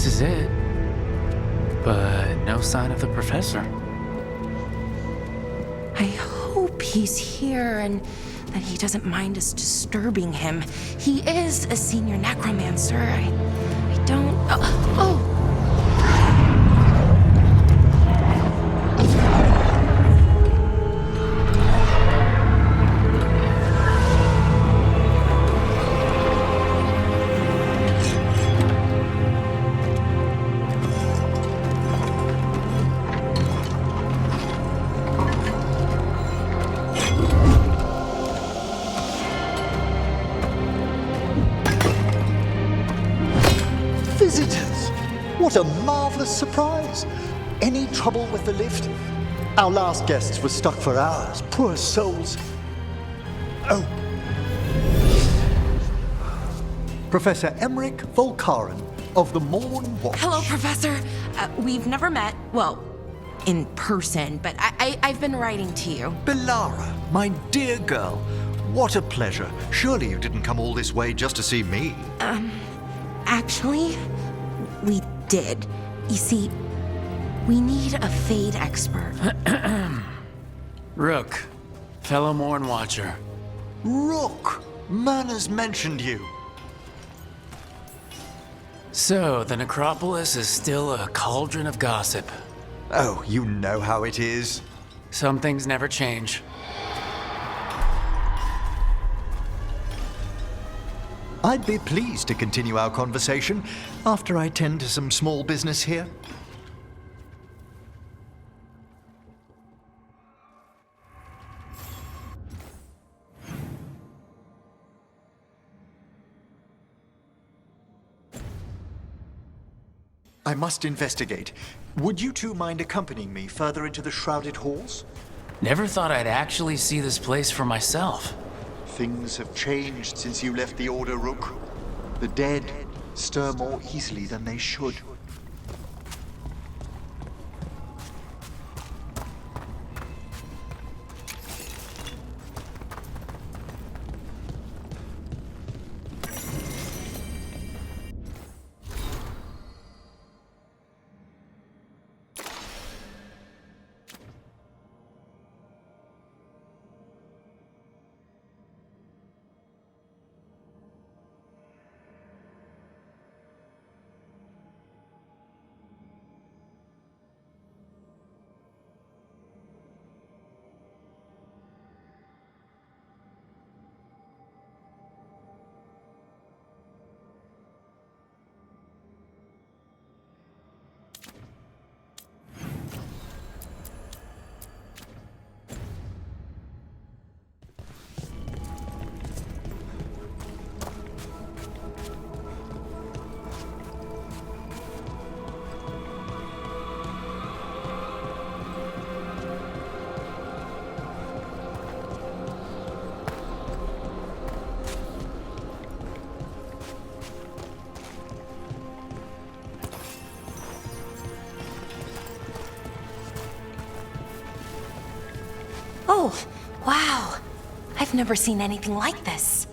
this is it. But no sign of the professor. I hope he's here and that he doesn't mind us disturbing him. He is a senior necromancer. I don't... Oh! Visitors! What a marvelous surprise! Any trouble with the lift? Our last guests were stuck for hours. Poor souls. Oh. Professor Emmerich Volkaren of the Morn Watch. Hello, Professor. We've never met, well, in person, but I've been writing to you. Belara, my dear girl, what a pleasure. Surely you didn't come all this way just to see me. Actually, we did. You see, we need a Fade expert. Rook, fellow Morn Watcher. Rook, Manners mentioned you. So, the necropolis is still a cauldron of gossip. Oh, you know how it is. Some things never change. I'd be pleased to continue our conversation after I tend to some small business here. I must investigate. Would you two mind accompanying me further into the shrouded halls? Never thought I'd actually see this place for myself. Things have changed since you left the Order, Rook. The dead stir more easily than they should. Oh, wow. I've never seen anything like this.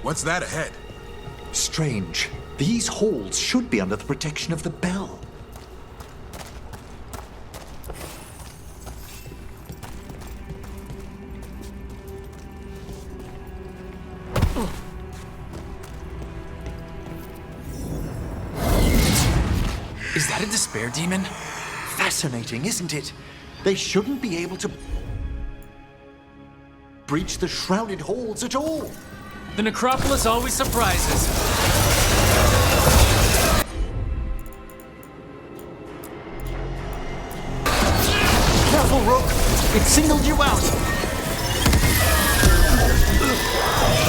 What's that ahead? Strange. These halls should be under the protection of the bell. Is that a despair demon? Fascinating, isn't it? They shouldn't be able to... breach the shrouded halls at all. The necropolis always surprises. Careful, Rook! It singled you out!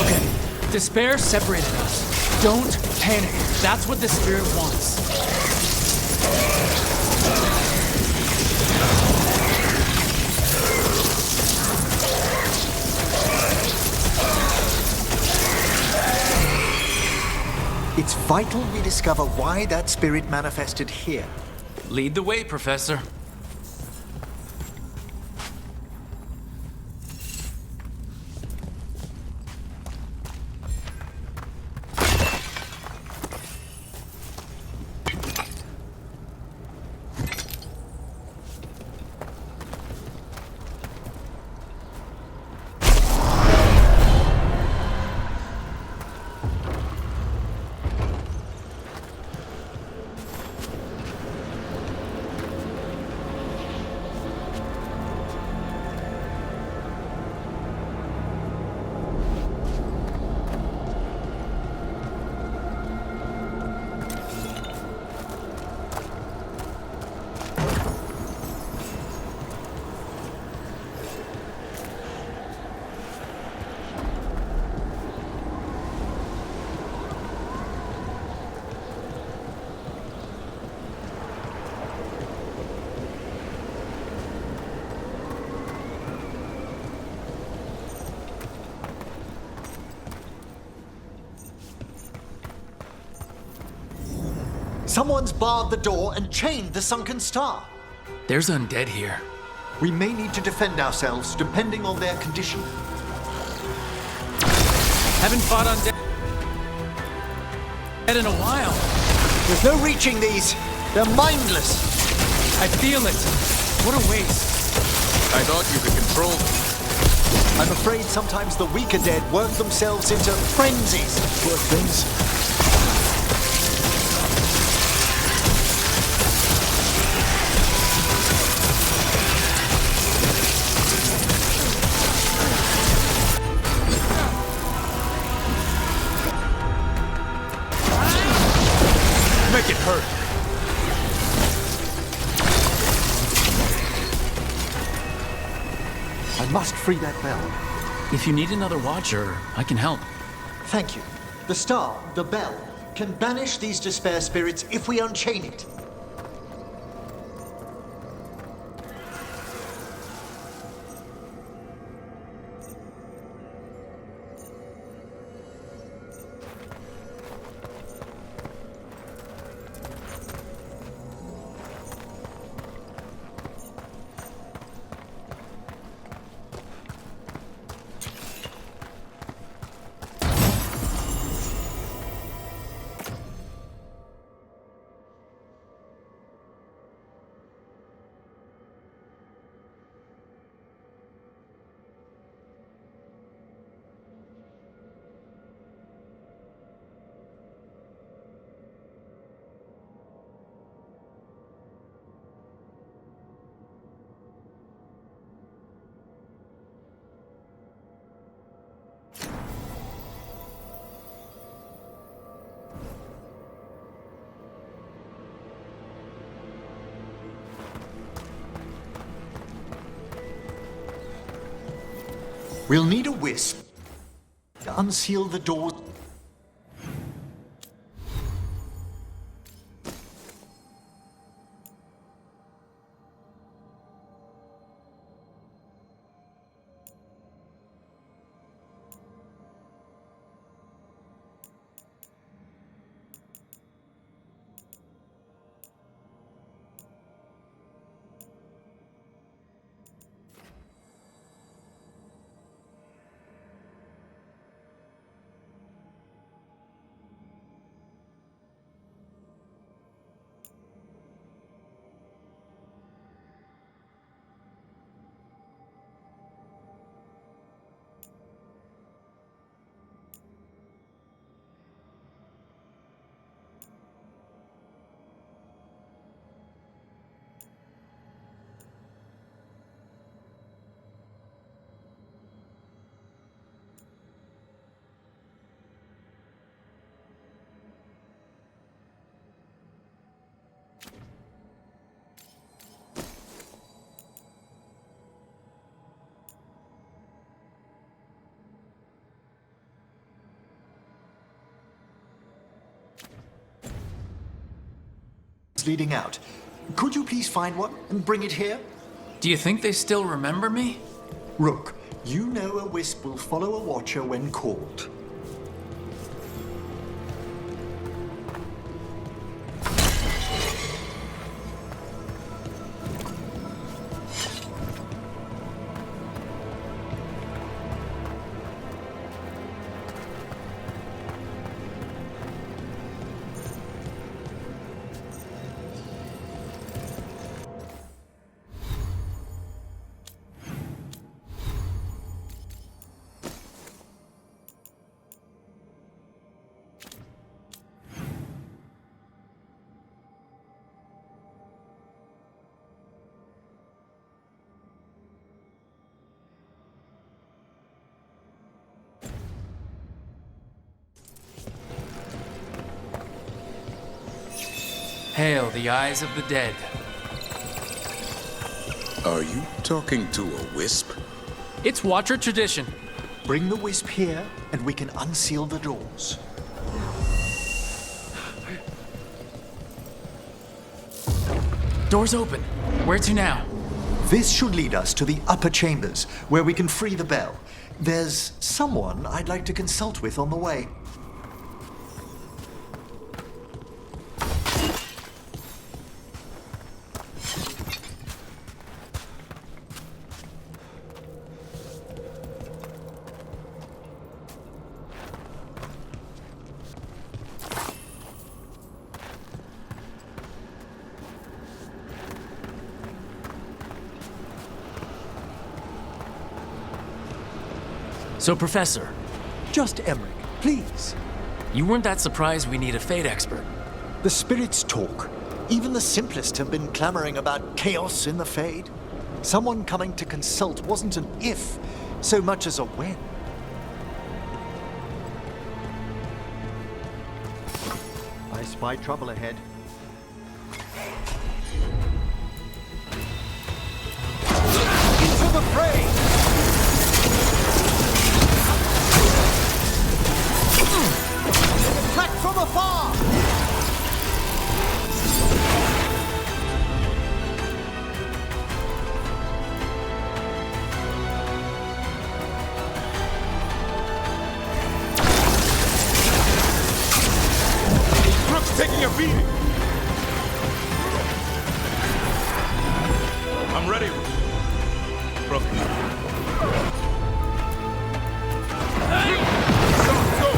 Okay, despair separated us. Don't panic. That's what the spirit wants. It's vital we discover why that spirit manifested here. Lead the way, Professor. Someone's barred the door and chained the sunken star. There's undead here. We may need to defend ourselves depending on their condition. Haven't fought undead in a while. There's no reaching these. They're mindless. I feel it. What a waste. I thought you could control them. I'm afraid sometimes the weaker dead work themselves into frenzies. Poor things. Make it hurt. I must free that bell. If you need another watcher, I can help. Thank you. The star, the bell, can banish these despair spirits if we unchain it. We'll need a wisp to unseal the door. leading out. Could you please find one and bring it here? Do you think they still remember me? Rook, you know a wisp will follow a watcher when called. Hail the eyes of the dead. Are you talking to a wisp? It's Watcher tradition. Bring the wisp here, and we can unseal the doors. Doors open. Where to now? This should lead us to the upper chambers, where we can free the bell. There's someone I'd like to consult with on the way. So, Professor, Just Emmerich, please. you weren't that surprised we need a fate expert. The spirits talk. Even the simplest have been clamoring about chaos in the Fade. Someone coming to consult wasn't an if, so much as a when. I spy trouble ahead. Into the fray! Attack from afar! Rook's taking a beating! I'm ready. Rook. Go!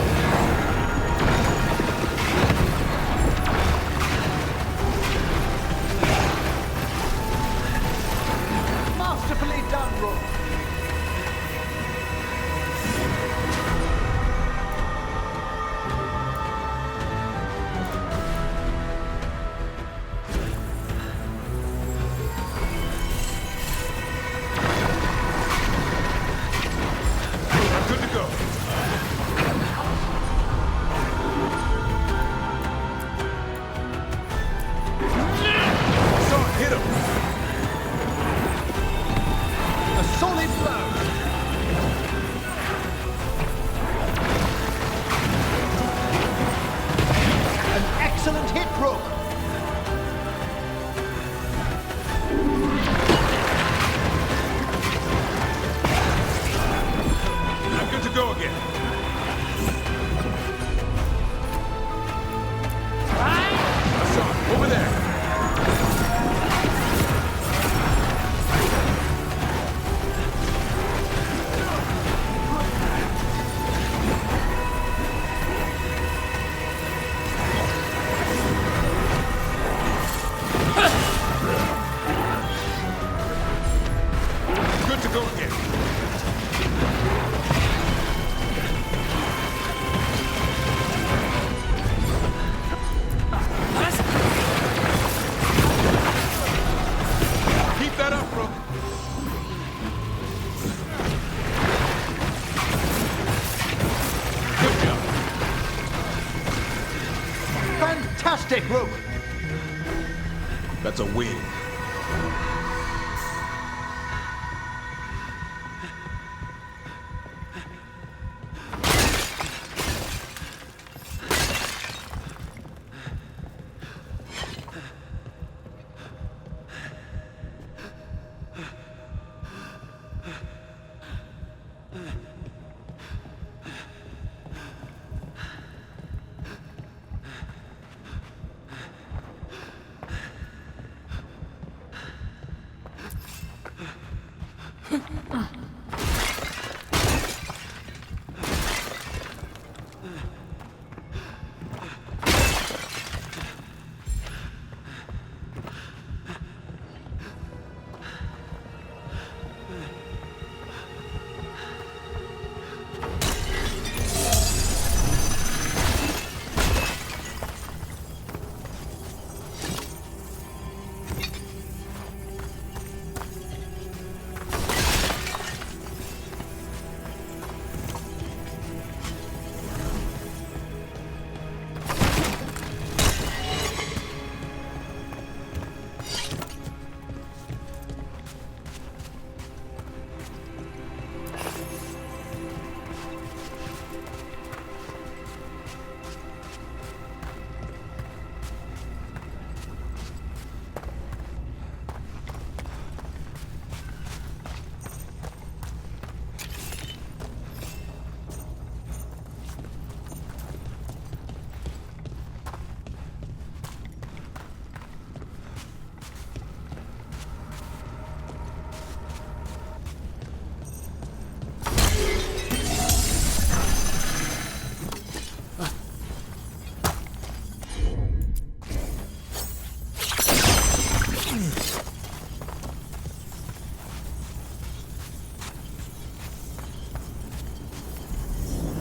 Masterfully done, Rook. Good to go. Son, hit him. A solid blow. An excellent hit, Rook. Good to go again. Son, over there. Good to go again. Keep that up, Rook. Good job. Fantastic, Rook. That's a win.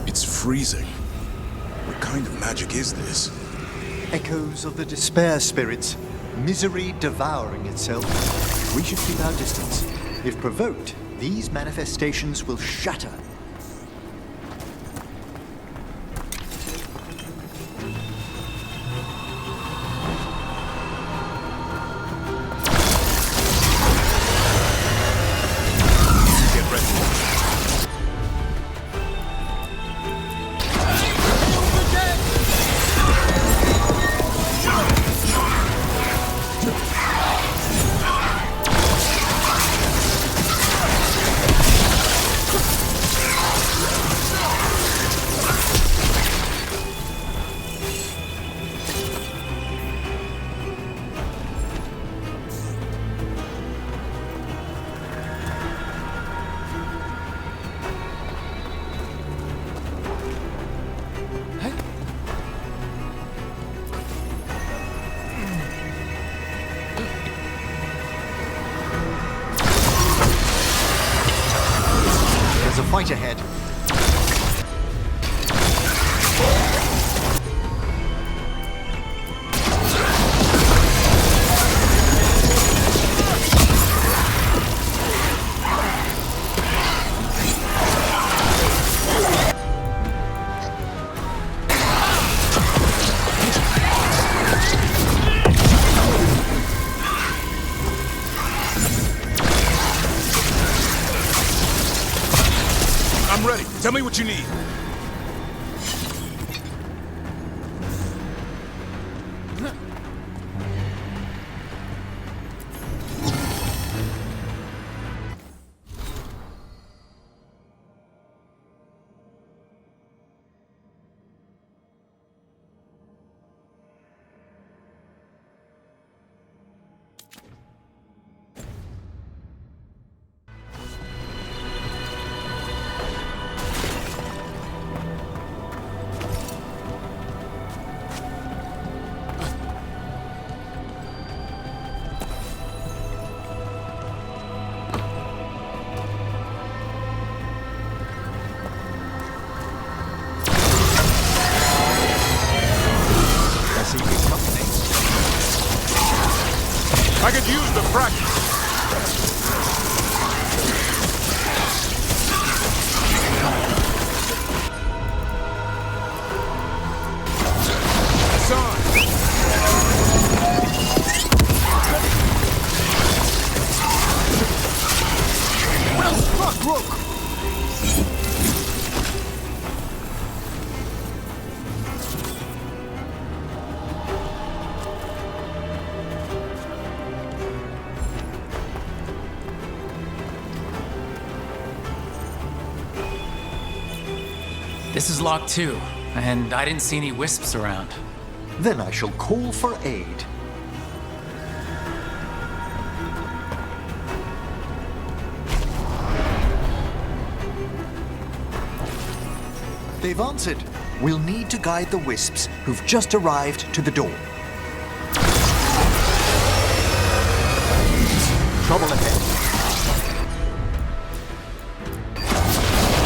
It's freezing. What kind of magic is this? Echoes of the despair spirits, misery devouring itself. We should keep our distance. If provoked, these manifestations will shatter. Get ready. There's a fight ahead. I'm ready. Tell me what you need. I could use the practice. It's on. Well struck, Rook! This is locked too, and I didn't see any wisps around. Then I shall call for aid. They've answered. We'll need to guide the wisps who've just arrived to the door. Trouble ahead.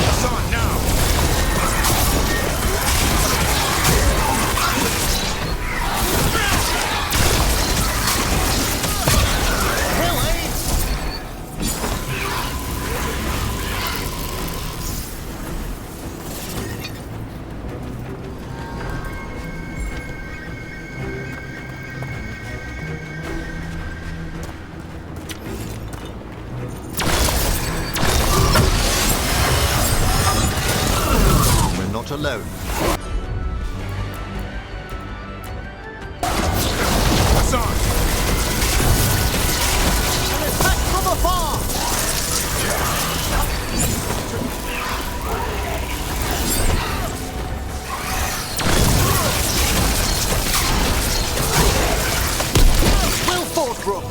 It's on now! Not alone. What's on? An attack from afar! Well fought, Rook.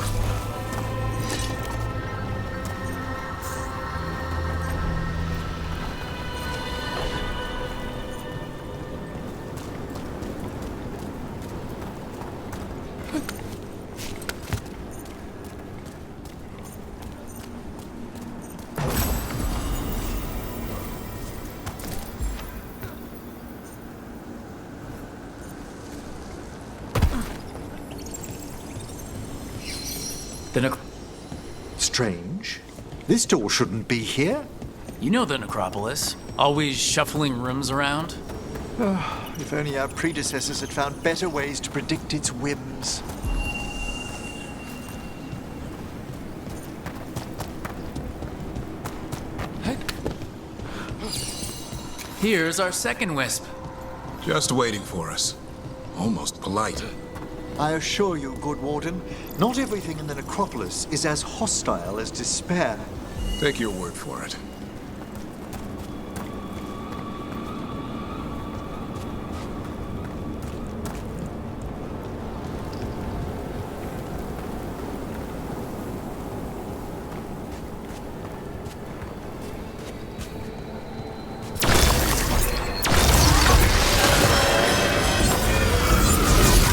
Strange. This door shouldn't be here. You know the necropolis. Always shuffling rooms around. If only our predecessors had found better ways to predict its whims. Here's our second wisp. Just waiting for us. Almost polite. I assure you, good warden, not everything in the necropolis is as hostile as despair. Take your word for it.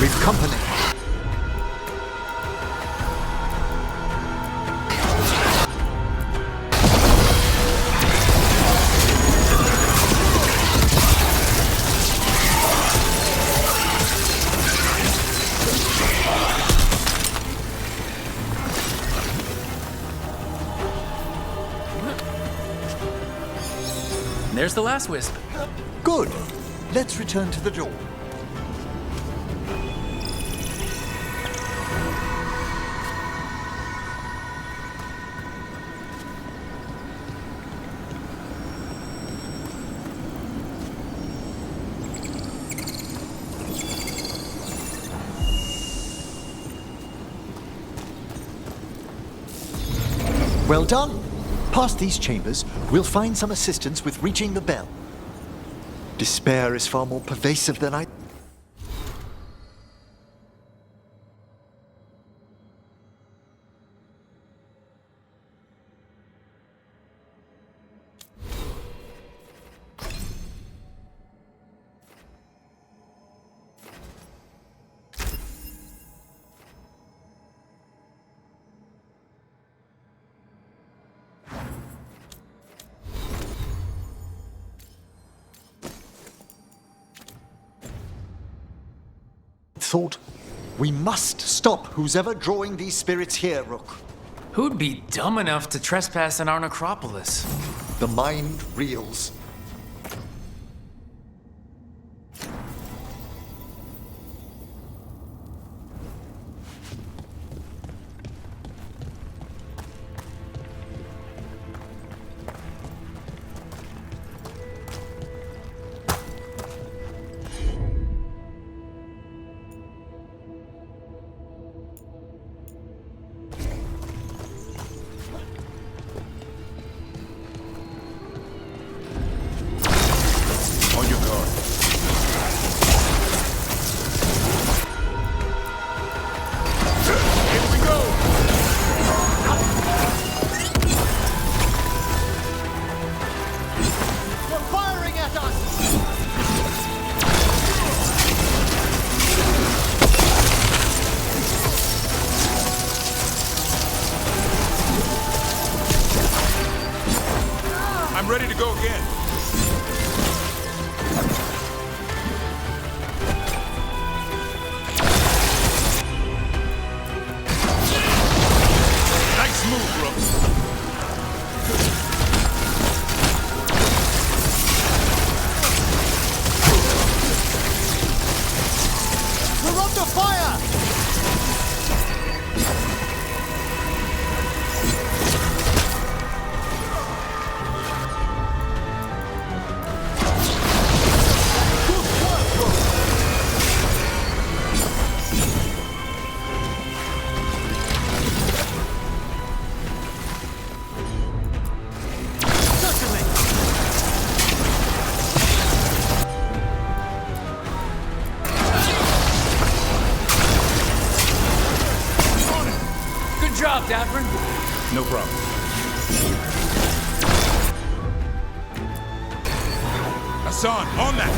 We've company. There's the last wisp. Good. Let's return to the door. Well done. Past these chambers, we'll find some assistance with reaching the bell. Despair is far more pervasive than I... thought. We must stop who's ever drawing these spirits here, Rook. Who'd be dumb enough to trespass in our necropolis? The mind reels. I'm ready to go again. Nice move, Brooks. We're under fire! Good job, Davern. No problem. Hassan, on that!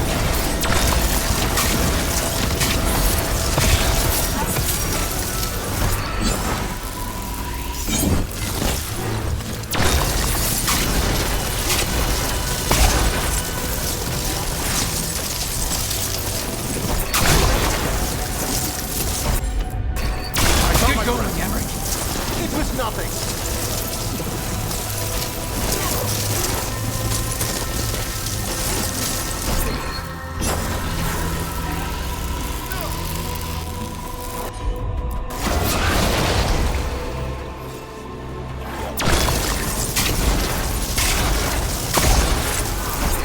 Good going, Emmerich. It was nothing.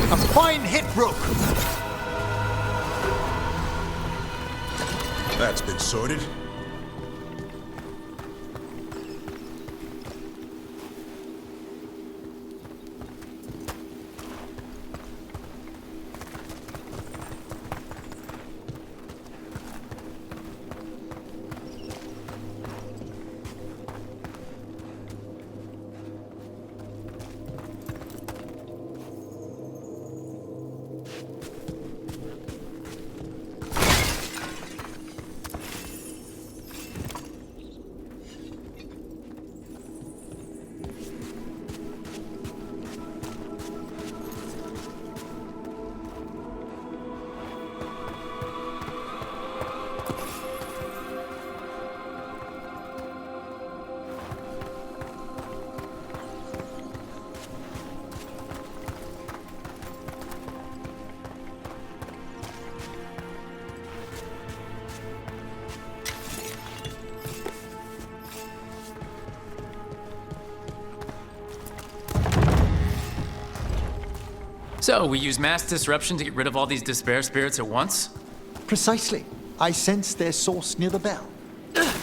A fine hit, Rook. That's been sorted. So, we use mass disruption to get rid of all these despair spirits at once? Precisely. I sense their source near the bell.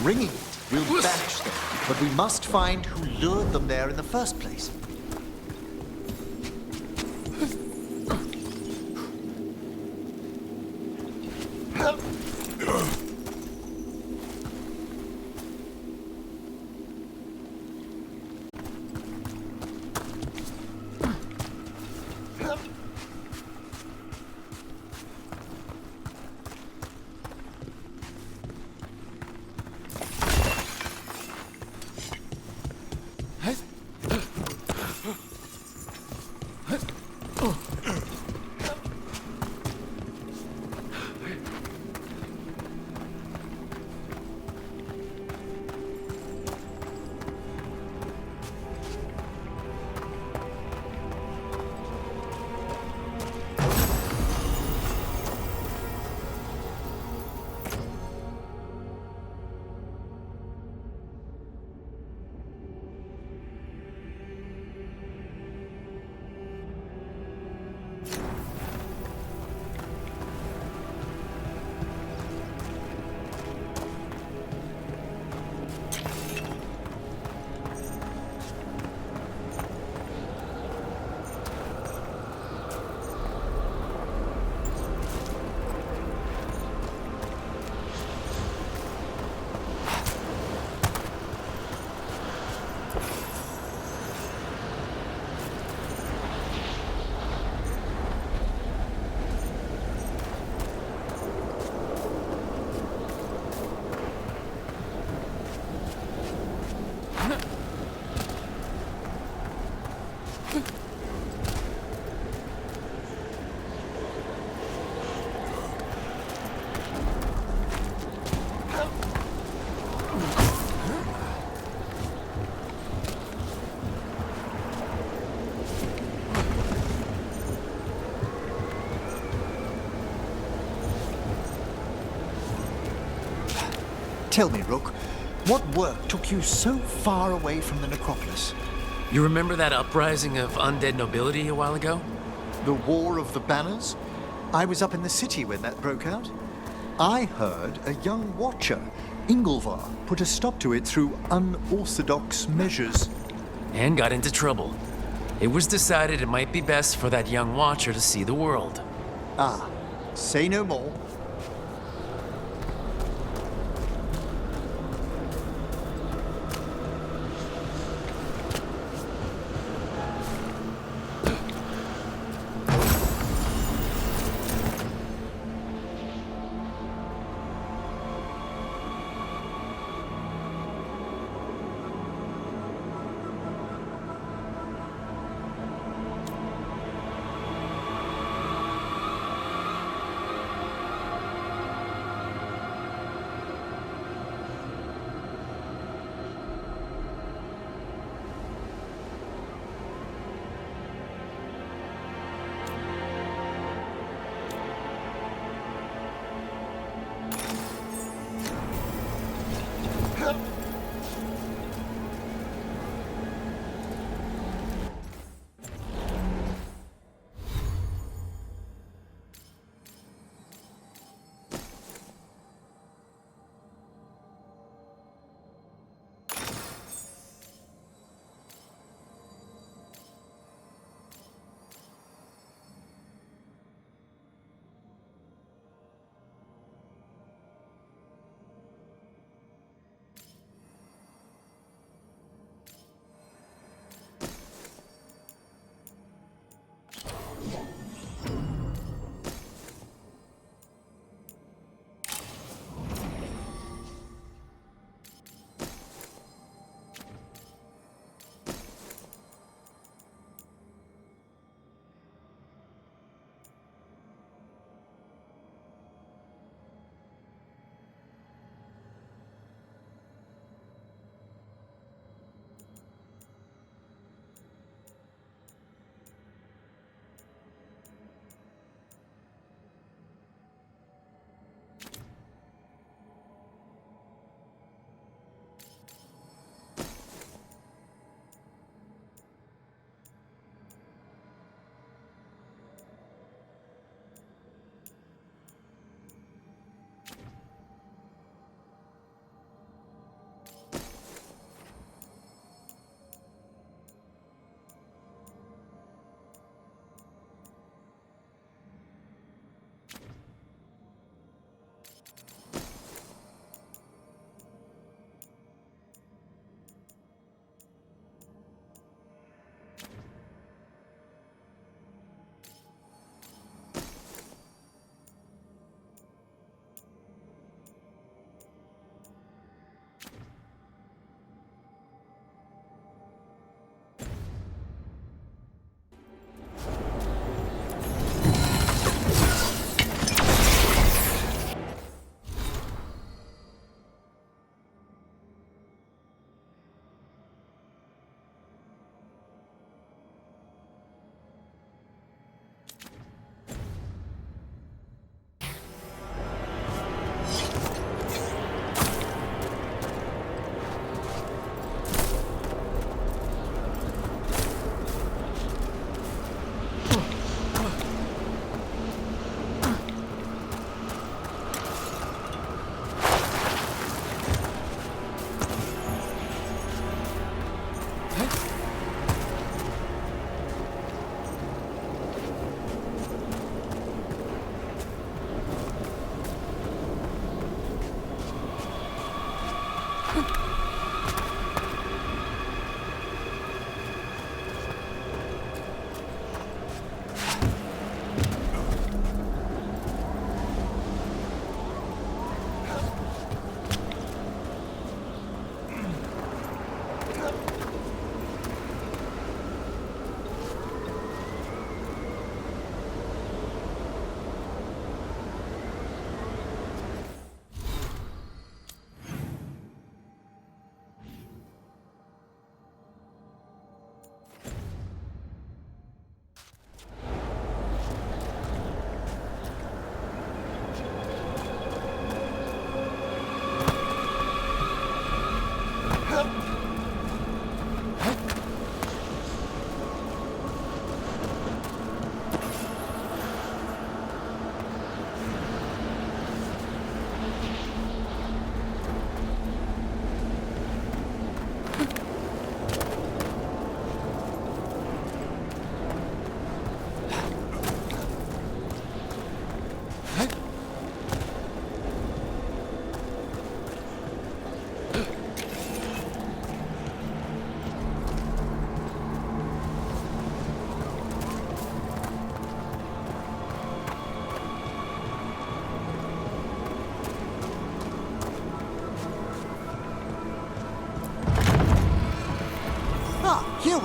Ringing it will banish them, but we must find who lured them there in the first place. Tell me, Rook, what work took you so far away from the necropolis? You remember that uprising of undead nobility a while ago? The War of the Banners? I was up in the city when that broke out. I heard a young watcher, Ingolvar, put a stop to it through unorthodox measures. And got into trouble. It was decided it might be best for that young watcher to see the world. Ah, say no more.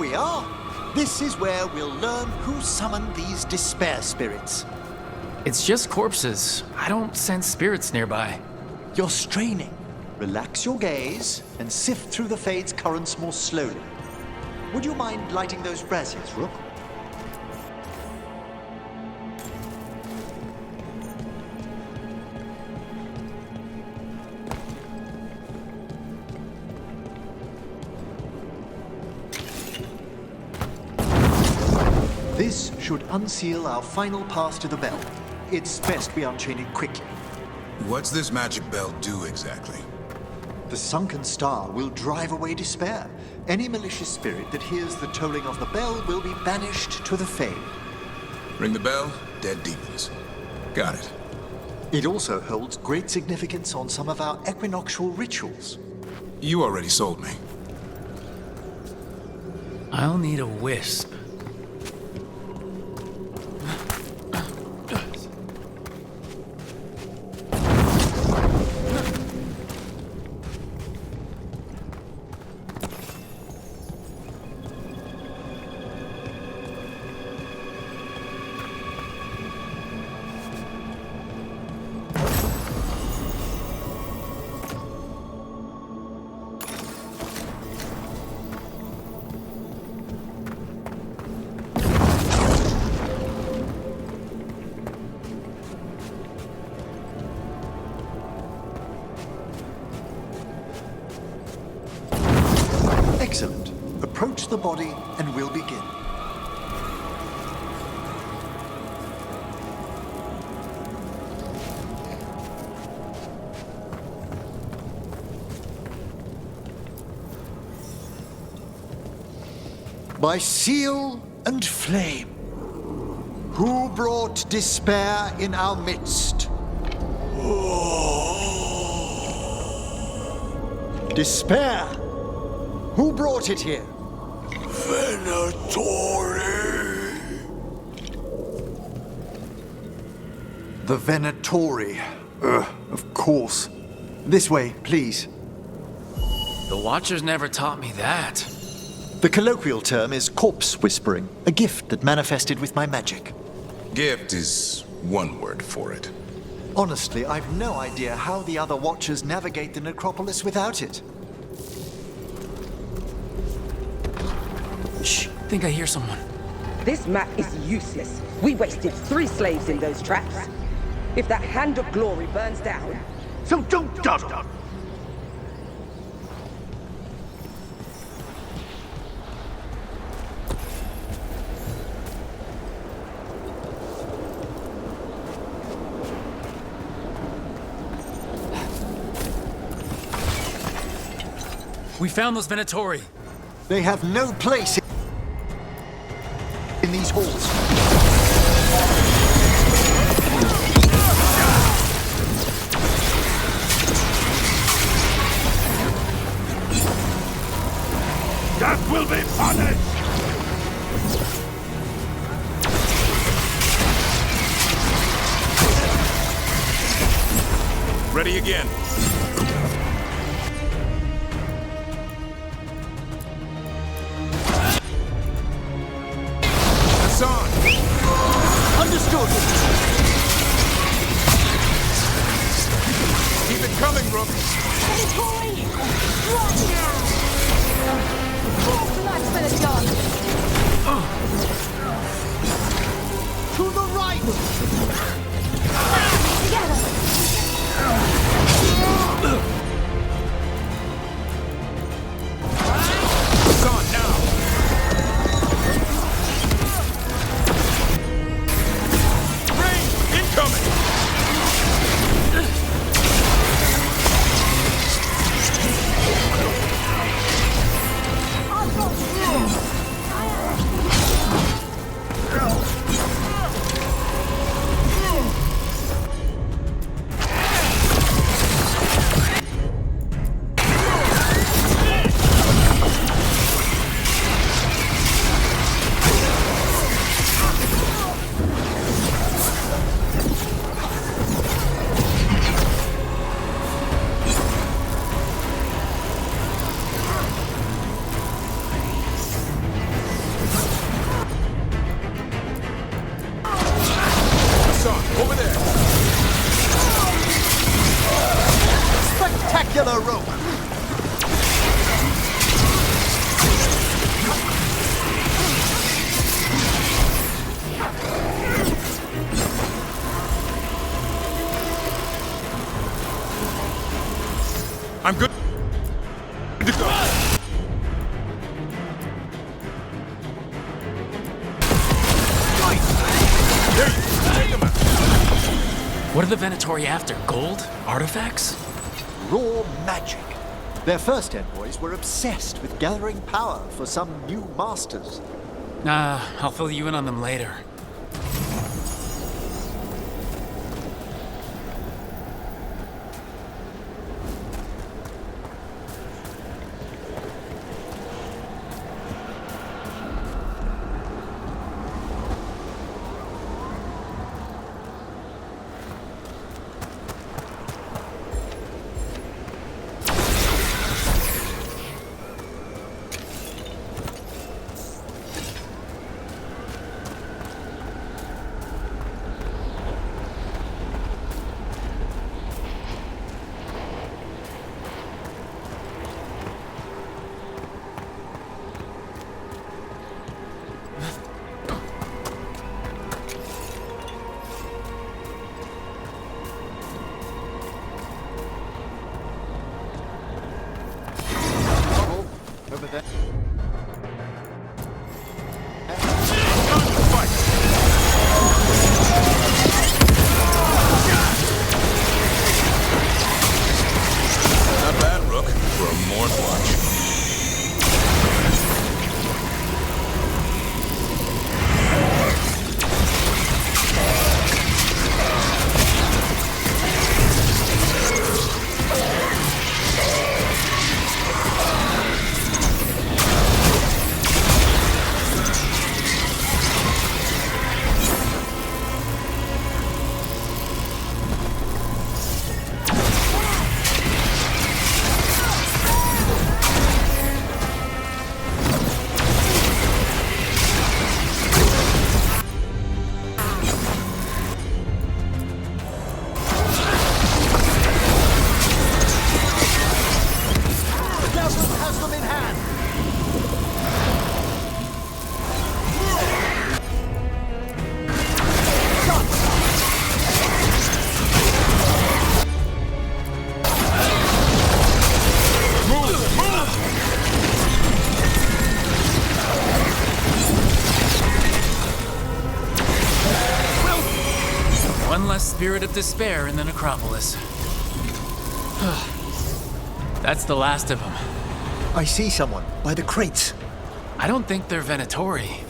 we are. This is where we'll learn who summoned these despair spirits. It's just corpses. I don't sense spirits nearby. You're straining. Relax your gaze and sift through the Fade's currents more slowly. Would you mind lighting those braziers, Rook? This should unseal our final path to the bell. It's best we unchain it quickly. What's this magic bell do exactly? The sunken star will drive away despair. Any malicious spirit that hears the tolling of the bell will be banished to the Fade. Ring the bell, dead demons. Got it. It also holds great significance on some of our equinoctial rituals. You already sold me. I'll need a wisp. Excellent. Approach the body and we'll begin. By seal and flame, who brought despair in our midst? Despair! Who brought it here? Venatori! The Venatori. Of course. This way, please. The Watchers never taught me that. The colloquial term is corpse whispering, a gift that manifested with my magic. Gift is one word for it. Honestly, I've no idea how the other Watchers navigate the necropolis without it. Shh, think I hear someone. This map is useless. We wasted 3 slaves in those traps. If that Hand of Glory burns down... So don't dawdle! We found those Venatori. They have no place in these halls. Death will be punished! Ready again. Understood! Keep it coming, Rook. Venatori! Right now! Blood for the dog! To the right! Together! It's on now. Rain incoming. Together, rope! I'm good to go. There you go. Take him out. What are the Venatori after? Gold? Artifacts? Raw magic. Their first envoys were obsessed with gathering power for some new masters. I'll fill you in on them later. Over there. Not bad, Rook, for a Mort watch. One less spirit of despair in the necropolis. That's the last of them. I see someone by the crates. I don't think they're Venatori.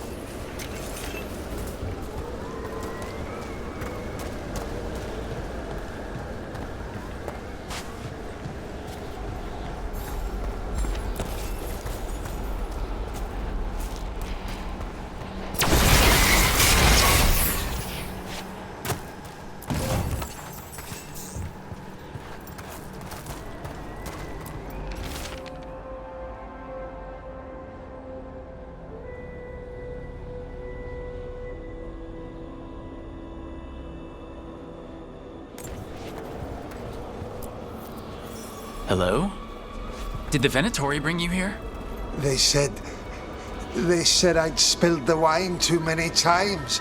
Hello? Did the Venatori bring you here? They said I'd spilled the wine too many times.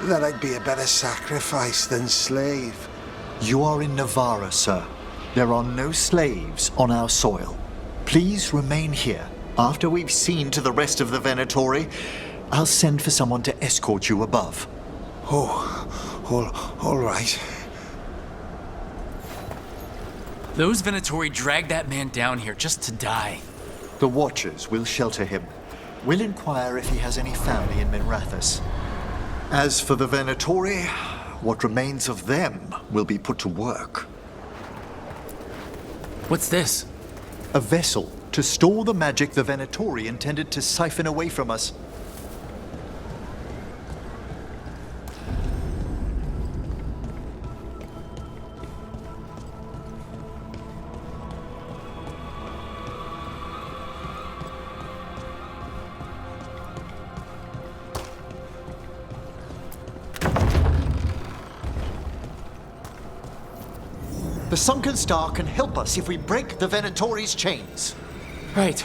That I'd be a better sacrifice than slave. You are in Navarra, sir. There are no slaves on our soil. Please remain here. After we've seen to the rest of the Venatori, I'll send for someone to escort you above. All right. Those Venatori dragged that man down here just to die. The Watchers will shelter him. We'll inquire if he has any family in Minrathous. As for the Venatori, what remains of them will be put to work. What's this? A vessel to store the magic the Venatori intended to siphon away from us. The sunken star can help us if we break the Venatori's chains. Right.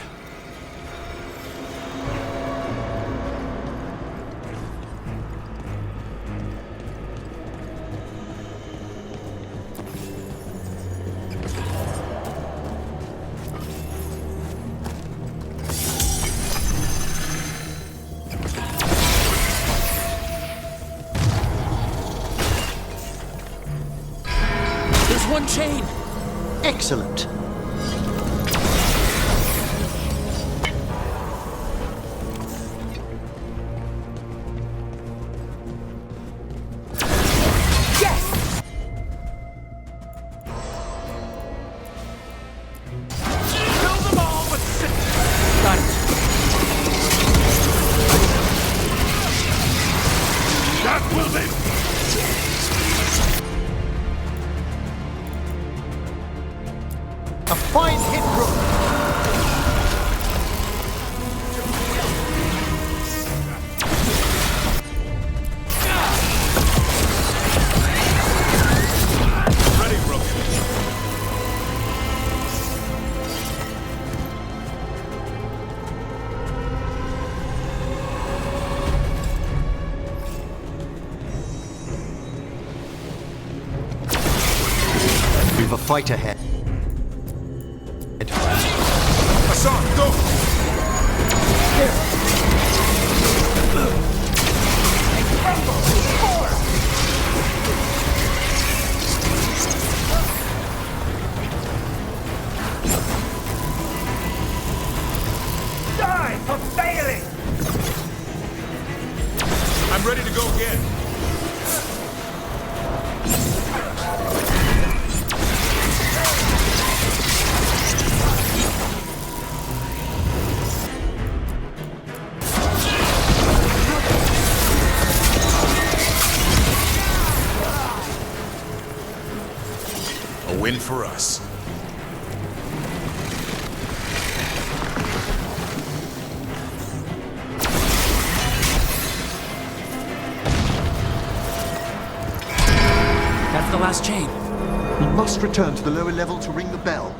There's one chain! Excellent. Kill them all, but got it. That will be... A fine hit, Rook. Ready, Rook. We've a fight ahead. Hassan, go! Die for failing! I'm ready to go again. A win for us. That's the last chain. We must return to the lower level to ring the bell.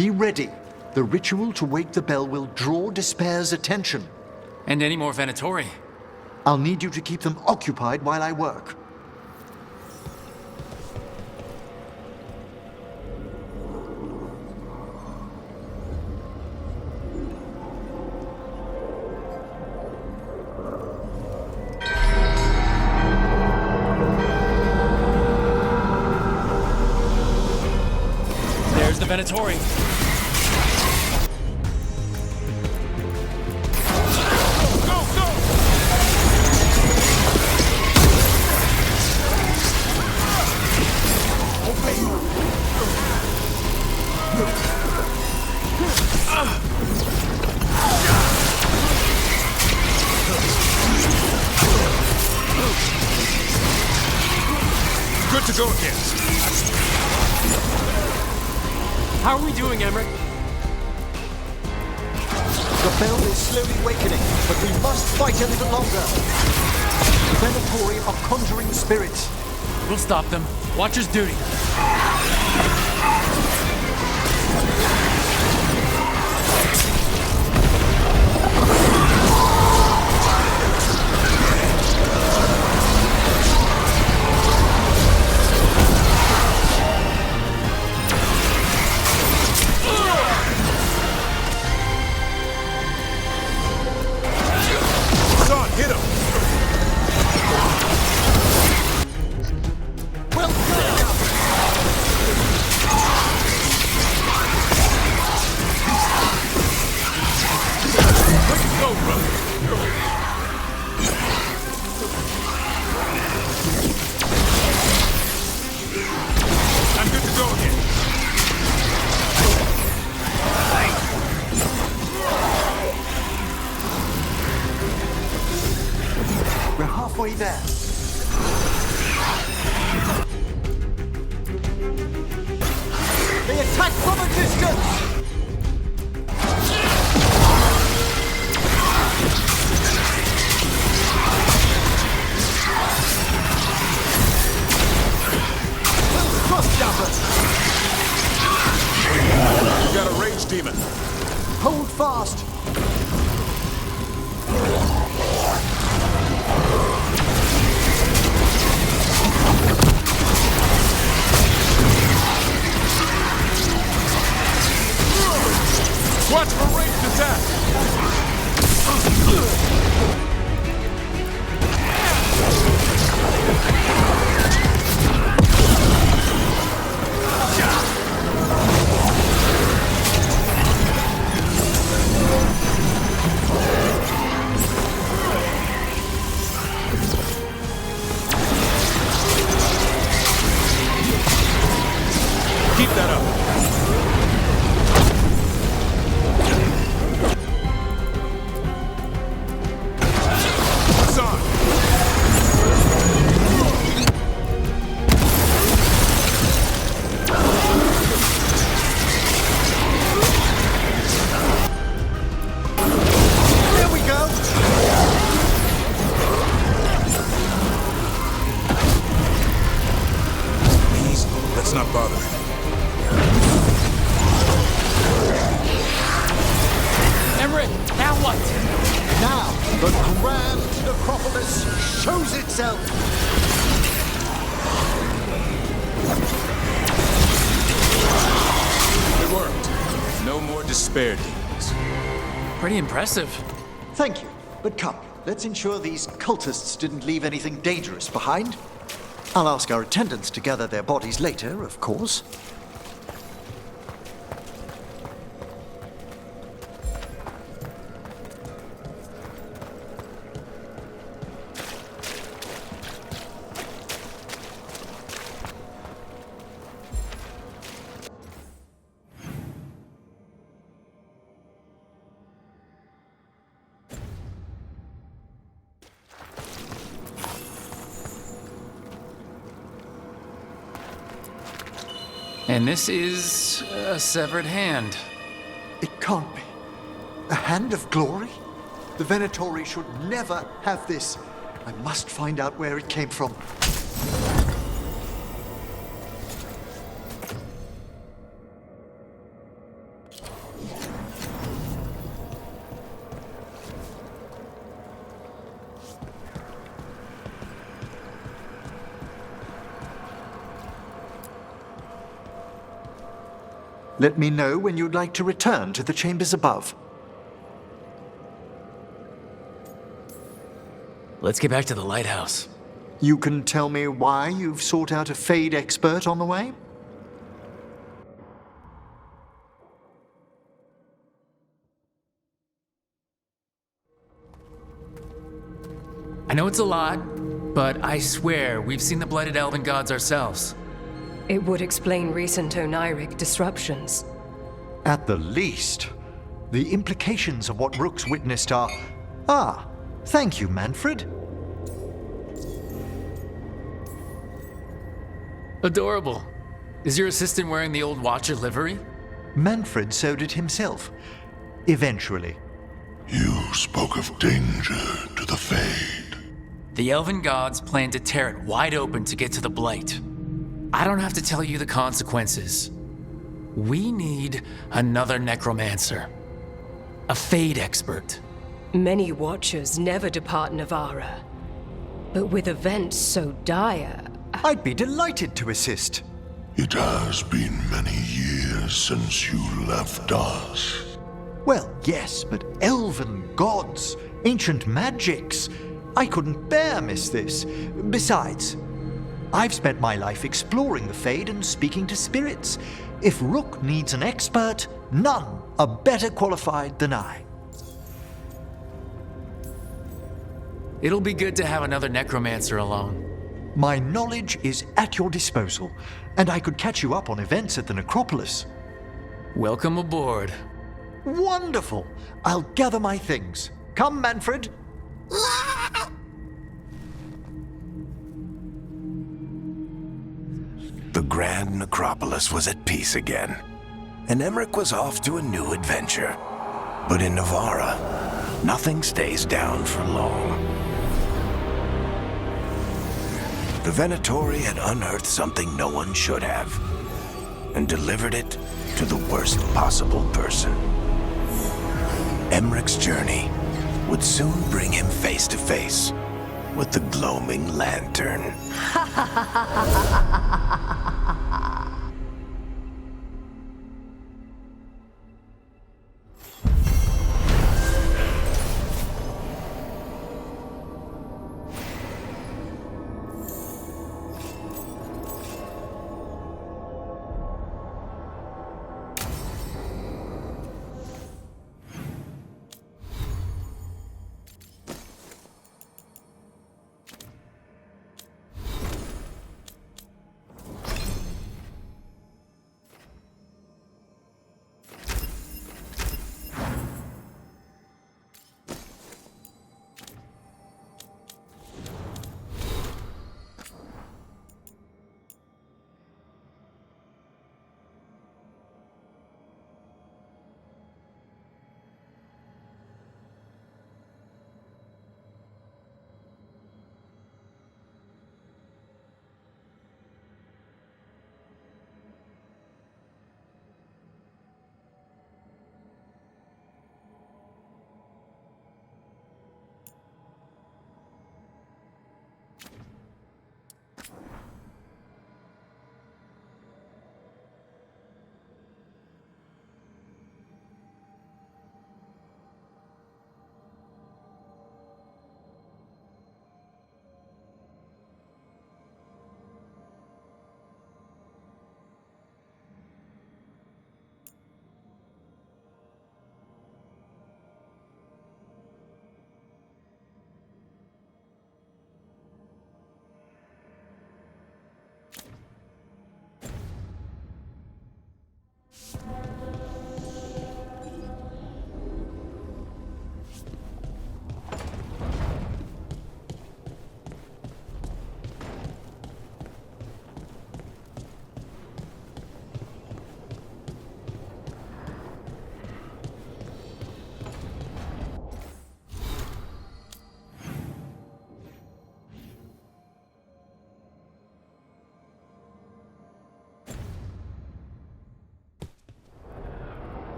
Be ready. The ritual to wake the bell will draw Despair's attention. And any more Venatori? I'll need you to keep them occupied while I work. There's the Venatori. Good to go again. How are we doing, Emmerich? The bell is slowly wakening, but we must fight a little longer. The Venatori are conjuring spirits. We'll stop them. Watcher's duty. Hit him! Well done! Way to go, brother! I'm good to go again. We're halfway there. They attack from a distance! Crossjumper! You got a rage demon. Hold fast! Watch for ranged attack! Keep that up. What's on? There we go! Please, let's not bother. Emmerich, now what? Now, the grand necropolis shows itself! It worked. No more despair demons. Pretty impressive. Thank you, but come, let's ensure these cultists didn't leave anything dangerous behind. I'll ask our attendants to gather their bodies later, of course. And this is a severed hand. It can't be. A hand of glory? The Venatori should never have this. I must find out where it came from. Let me know when you'd like to return to the chambers above. Let's get back to the lighthouse. You can tell me why you've sought out a Fade expert on the way? I know it's a lot, but I swear we've seen the blighted elven gods ourselves. It would explain recent Oniric disruptions. At the least. The implications of what Rook's witnessed are... Ah, thank you, Manfred. Adorable. Is your assistant wearing the old Watcher livery? Manfred sewed it himself. Eventually. You spoke of danger to the Fade. The elven gods plan to tear it wide open to get to the blight. I don't have to tell you the consequences. We need another necromancer. A Fade expert. Many Watchers never depart Navara. But with events so dire... I'd be delighted to assist. It has been many years since you left us. Well, yes, but elven gods, ancient magics. I couldn't bear miss this. Besides, I've spent my life exploring the Fade and speaking to spirits. If Rook needs an expert, none are better qualified than I. It'll be good to have another necromancer along. My knowledge is at your disposal, and I could catch you up on events at the necropolis. Welcome aboard. Wonderful! I'll gather my things. Come, Manfred. The Grand Necropolis was at peace again, and Emmerich was off to a new adventure. But in Navara, nothing stays down for long. The Venatori had unearthed something no one should have, and delivered it to the worst possible person. Emmerich's journey would soon bring him face to face with the gloaming lantern.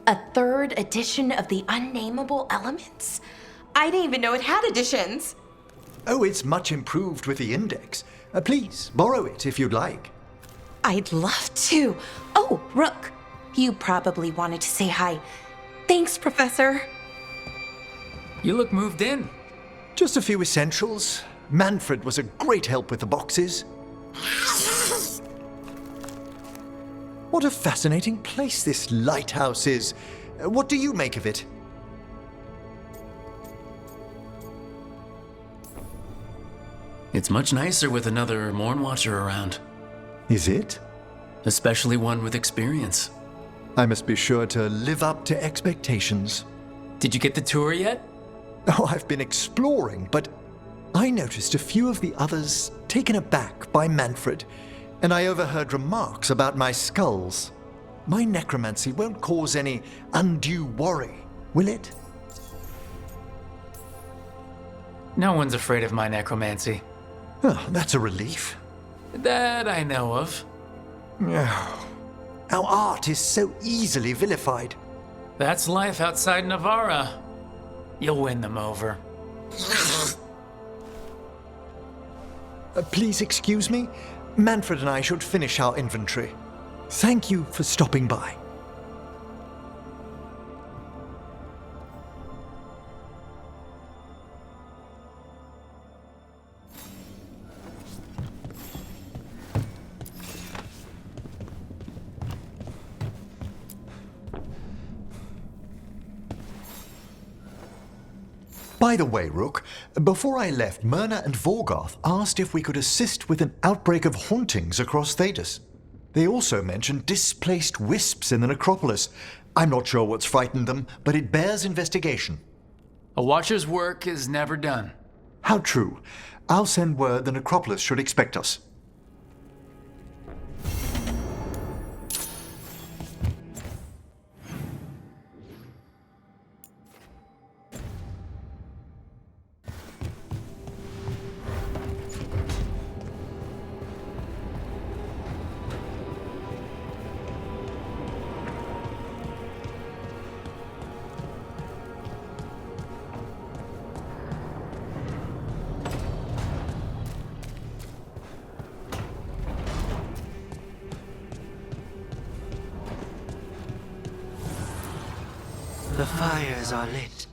A third edition of the Unnameable Elements? I didn't even know it had editions. Oh, it's much improved with the index. Please, borrow it if you'd like. I'd love to. Oh, Rook, you probably wanted to say hi. Thanks, Professor. You look moved in. Just a few essentials. Manfred was a great help with the boxes. What a fascinating place this lighthouse is. What do you make of it? It's much nicer with another Mornwatcher around. Is it? Especially one with experience. I must be sure to live up to expectations. Did you get the tour yet? Oh, I've been exploring, but I noticed a few of the others taken aback by Manfred, and I overheard remarks about my skulls. My necromancy won't cause any undue worry, will it? No one's afraid of my necromancy. Oh, that's a relief. That I know of. Our art is so easily vilified. That's life outside Navarra. You'll win them over. Please excuse me. Manfred and I should finish our inventory. Thank you for stopping by. By the way, Rook, before I left, Myrna and Veilguard asked if we could assist with an outbreak of hauntings across Thedas. They also mentioned displaced wisps in the necropolis. I'm not sure what's frightened them, but it bears investigation. A Watcher's work is never done. How true. I'll send word the necropolis should expect us. The fires are lit.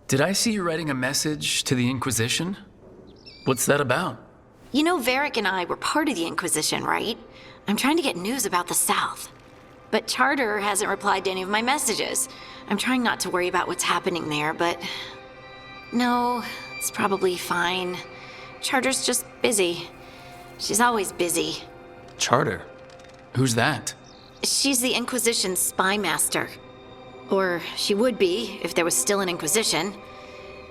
Did I see you writing a message to the Inquisition? What's that about? You know, Varric and I were part of the Inquisition, right? I'm trying to get news about the South. But Charter hasn't replied to any of my messages. I'm trying not to worry about what's happening there, but... No, it's probably fine. Charter's just busy. She's always busy. Charter? Who's that? She's the Inquisition's spy master. Or she would be, if there was still an Inquisition.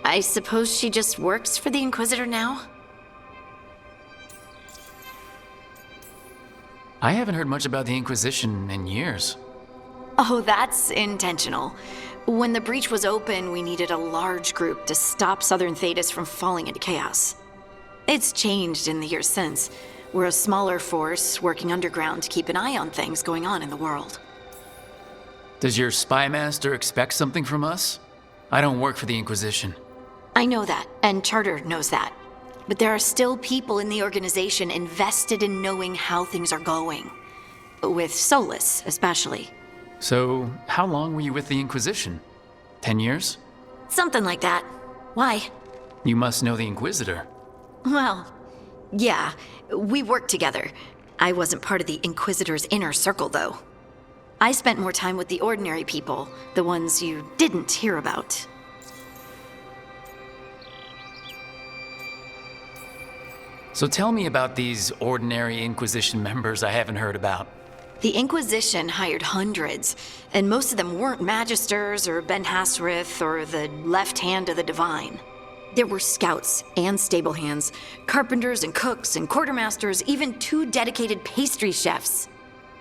I suppose she just works for the Inquisitor now? I haven't heard much about the Inquisition in years. Oh, that's intentional. When the breach was open, we needed a large group to stop Southern Thedas from falling into chaos. It's changed in the years since. We're a smaller force working underground to keep an eye on things going on in the world. Does your spy master expect something from us? I don't work for the Inquisition. I know that, and Charter knows that. But there are still people in the organization invested in knowing how things are going. With Solus, especially. So, how long were you with the Inquisition? 10 years? Something like that. Why? You must know the Inquisitor. Well, yeah, we worked together. I wasn't part of the Inquisitor's inner circle, though. I spent more time with the ordinary people, the ones you didn't hear about. So tell me about these ordinary Inquisition members I haven't heard about. The Inquisition hired hundreds, and most of them weren't Magisters or Ben Hasrith or the left hand of the Divine. There were scouts and stable hands, carpenters and cooks and quartermasters, even 2 dedicated pastry chefs.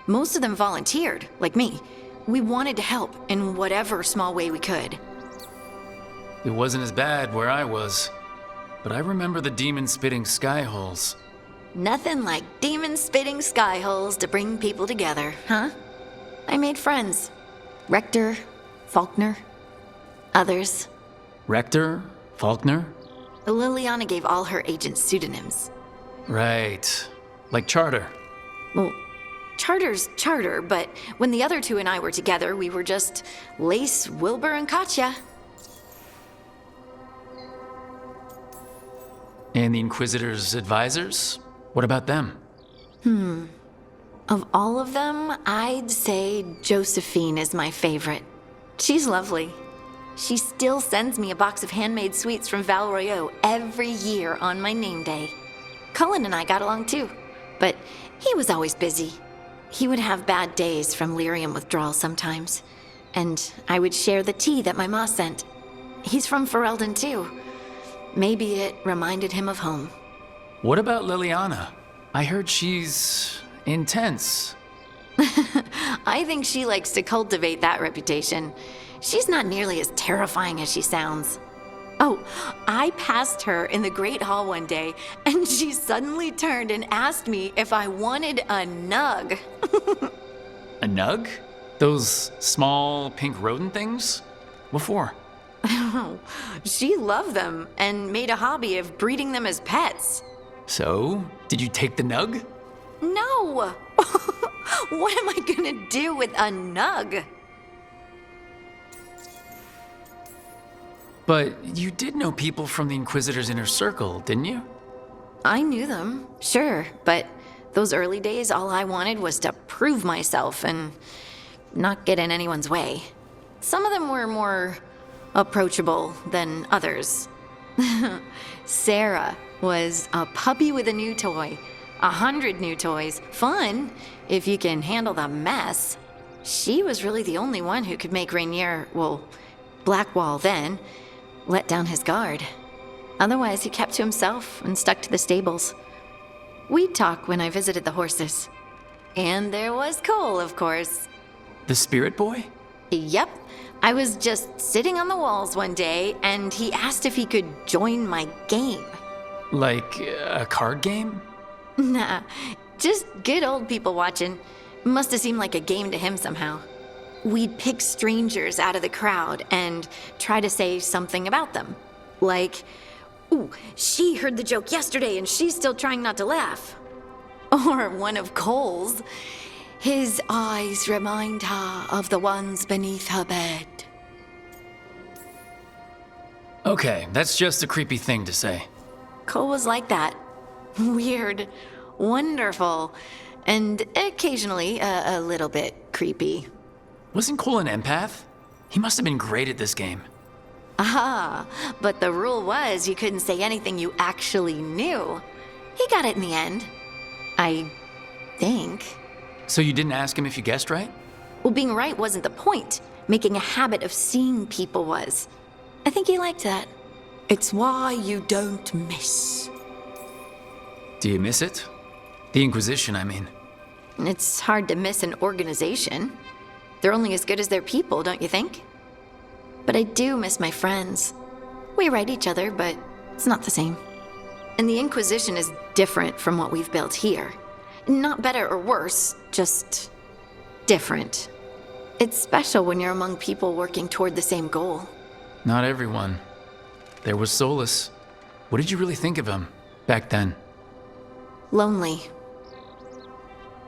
Most of them volunteered, like me. We wanted to help in whatever small way we could. It wasn't as bad where I was, but I remember the demon-spitting sky holes. Nothing like demon-spitting sky holes to bring people together, huh? I made friends. Rector, Faulkner, others. Rector? Faulkner? Liliana gave all her agents pseudonyms. Right. Like Charter. Well, Charter's Charter, but when the other 2 and I were together, we were just Lace, Wilbur, and Katya. And the Inquisitor's advisors? What about them? Of all of them, I'd say Josephine is my favorite. She's lovely. She still sends me a box of handmade sweets from Val Royeaux every year on my name day. Cullen and I got along too, but he was always busy. He would have bad days from lyrium withdrawal sometimes, and I would share the tea that my ma sent. He's from Ferelden too. Maybe it reminded him of home. What about Liliana? I heard she's intense. I think she likes to cultivate that reputation. She's not nearly as terrifying as she sounds. Oh, I passed her in the Great Hall one day, and she suddenly turned and asked me if I wanted a nug. A nug? Those small pink rodent things? What for? She loved them and made a hobby of breeding them as pets. So, did you take the nug? No! What am I gonna do with a nug? But you did know people from the Inquisitor's inner circle, didn't you? I knew them, sure, but those early days, all I wanted was to prove myself and not get in anyone's way. Some of them were more approachable than others. Sarah was a puppy with a new toy. 100 new toys. Fun, if you can handle the mess. She was really the only one who could make Rainier, well, Blackwall then, let down his guard. Otherwise, he kept to himself and stuck to the stables. We'd talk when I visited the horses. And there was Cole, of course. The spirit boy? Yep. I was just sitting on the walls one day, and he asked if he could join my game. Like a card game? Nah, just good old people watching. Must have seemed like a game to him somehow. We'd pick strangers out of the crowd and try to say something about them. Like, ooh, she heard the joke yesterday and she's still trying not to laugh. Or one of Cole's. His eyes remind her of the ones beneath her bed. Okay, that's just a creepy thing to say. Cole was like that. Weird, wonderful, and occasionally a little bit creepy. Wasn't Cole an empath? He must have been great at this game. Ah, but the rule was you couldn't say anything you actually knew. He got it in the end. I think. So you didn't ask him if you guessed right? Well, being right wasn't the point. Making a habit of seeing people was. I think he liked that. It's why you don't miss. Do you miss it? The Inquisition, I mean. It's hard to miss an organization. They're only as good as their people, don't you think? But I do miss my friends. We write each other, but it's not the same. And the Inquisition is different from what we've built here. Not better or worse, just different. It's special when you're among people working toward the same goal. Not everyone. There was Solus. What did you really think of him back then? Lonely.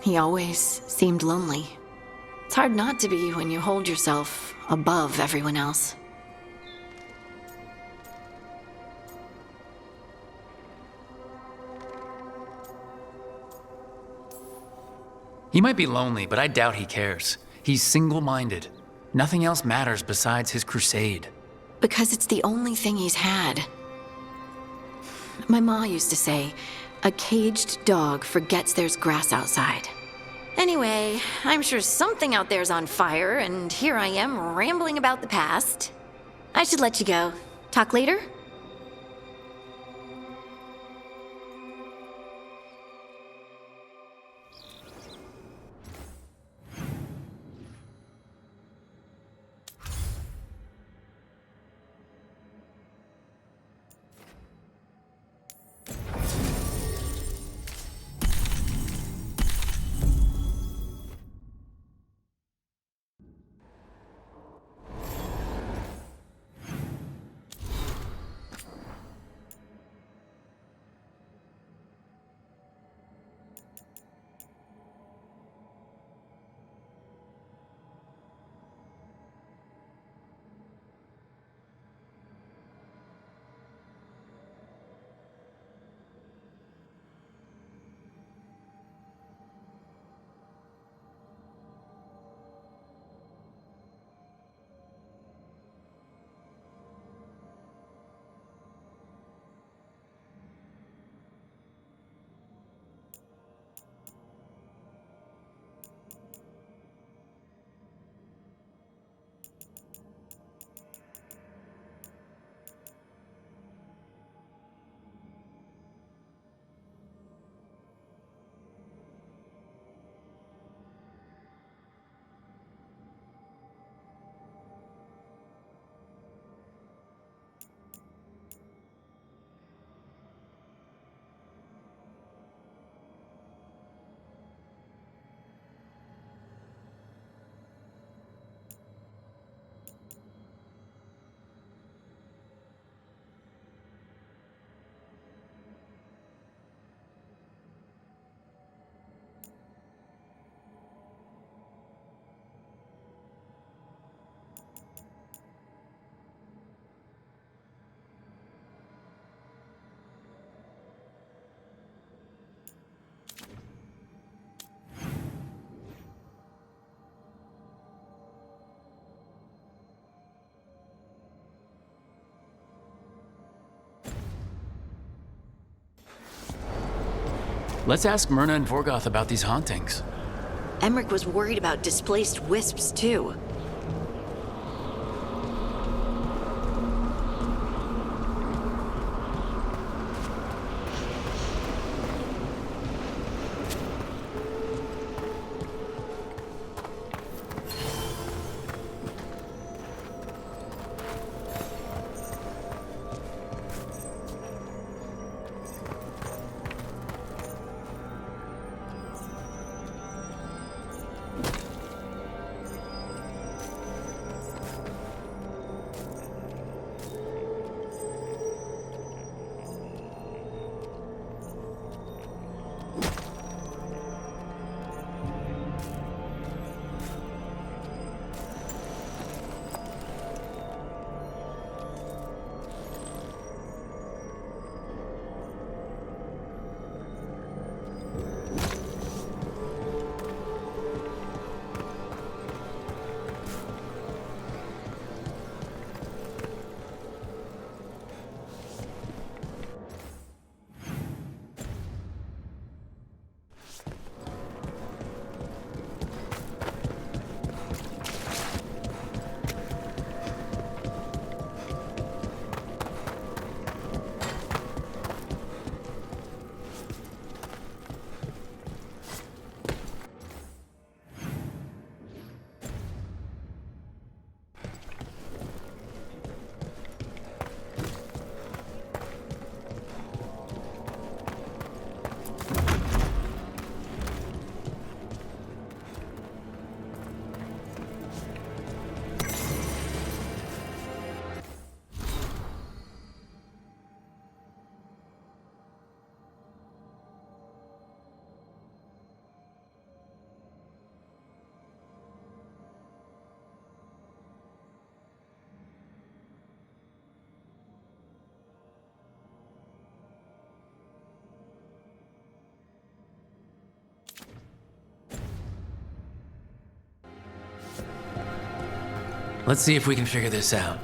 He always seemed lonely. It's hard not to be when you hold yourself above everyone else. He might be lonely, but I doubt he cares. He's single-minded. Nothing else matters besides his crusade. Because it's the only thing he's had. My ma used to say, a caged dog forgets there's grass outside. Anyway, I'm sure something out there's on fire, and here I am rambling about the past. I should let you go. Talk later? Let's ask Myrna and Vorgoth about these hauntings. Emmerich was worried about displaced wisps, too. Let's see if we can figure this out.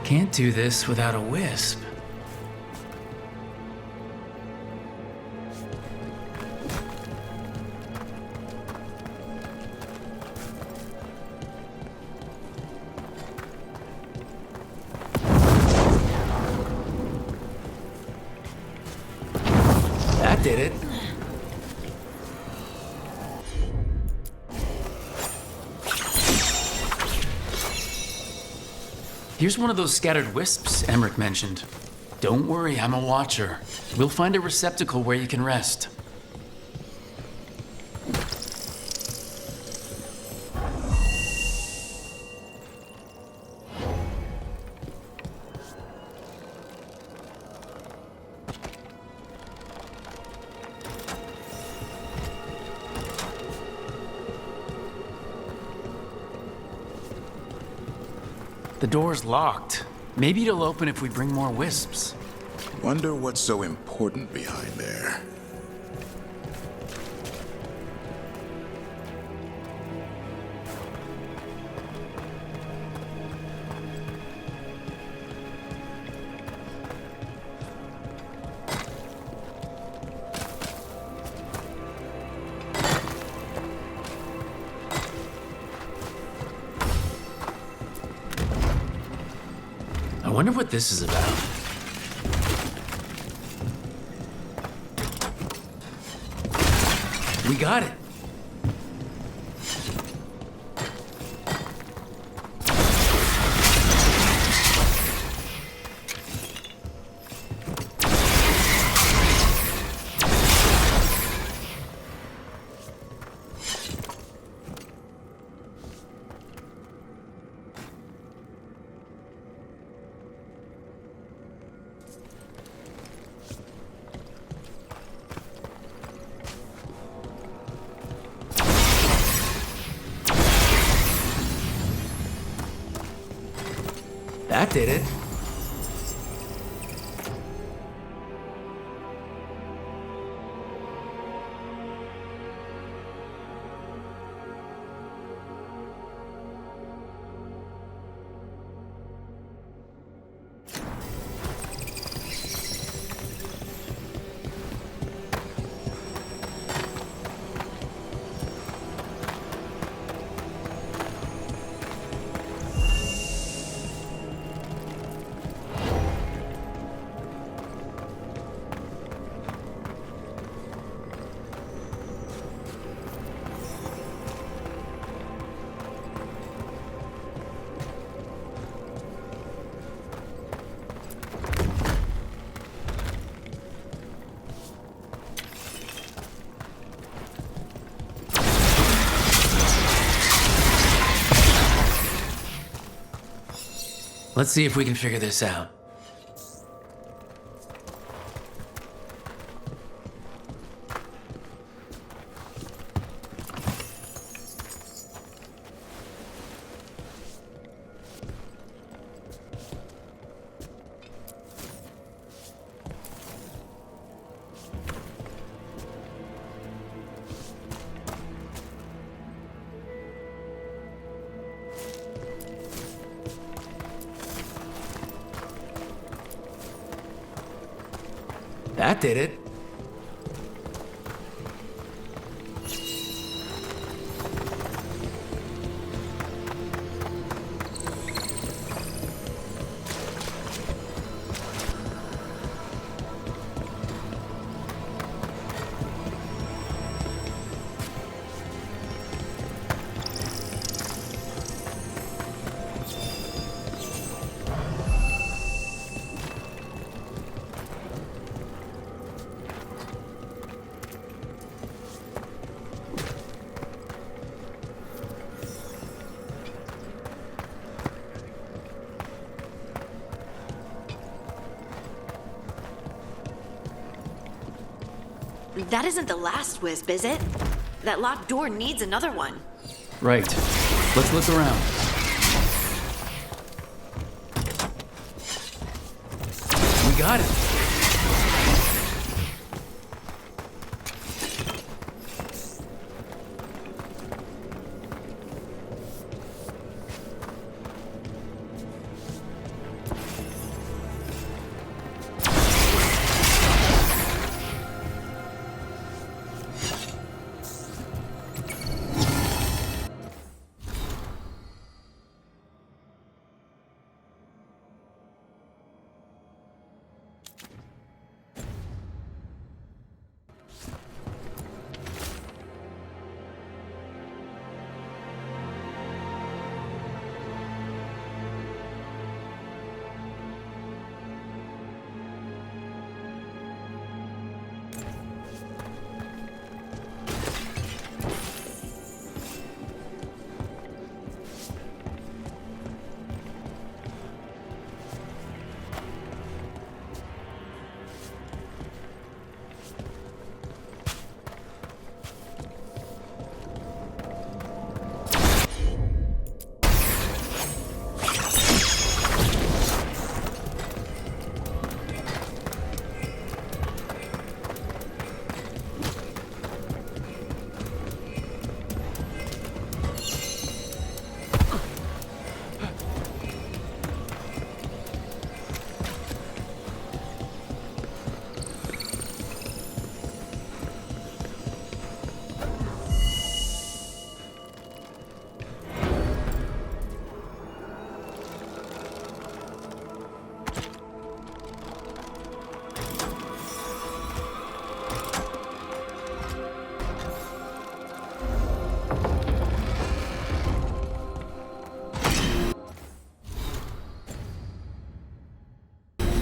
Can't do this without a wisp. That did it. Here's one of those scattered wisps Emmerich mentioned. Don't worry, I'm a watcher. We'll find a receptacle where you can rest. The door's locked. Maybe it'll open if we bring more wisps. Wonder what's so important behind there. I wonder what this is about. We got it. That did it. Let's see if we can figure this out. That did it. That isn't the last wisp, is it? That locked door needs another one. Right. Let's look around. We got it.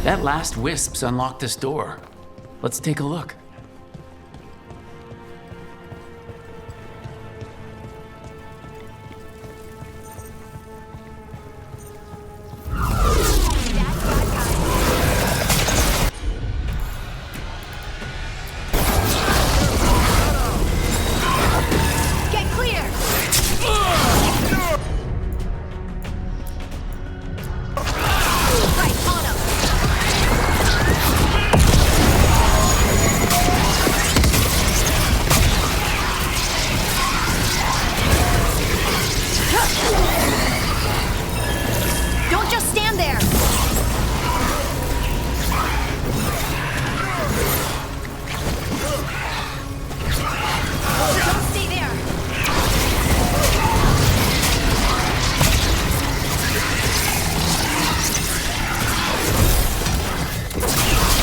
That last wisp's unlocked this door. Let's take a look. Don't just stand there! Don't stay there!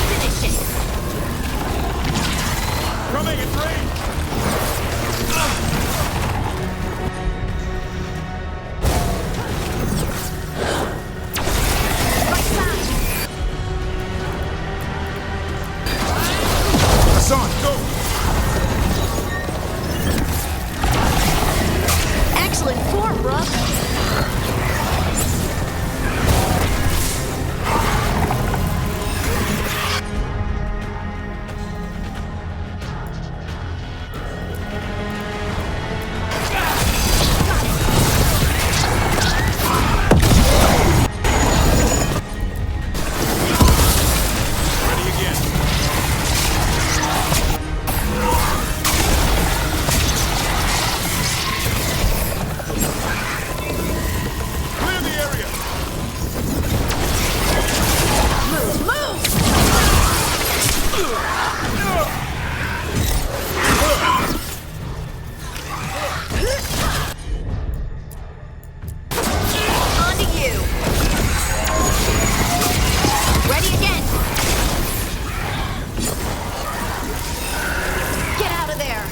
Finish it! Coming, it's range! Hassan, go! Excellent form, Brooke! Ready again. Clear the area! On to you! Ready again! Get out of there!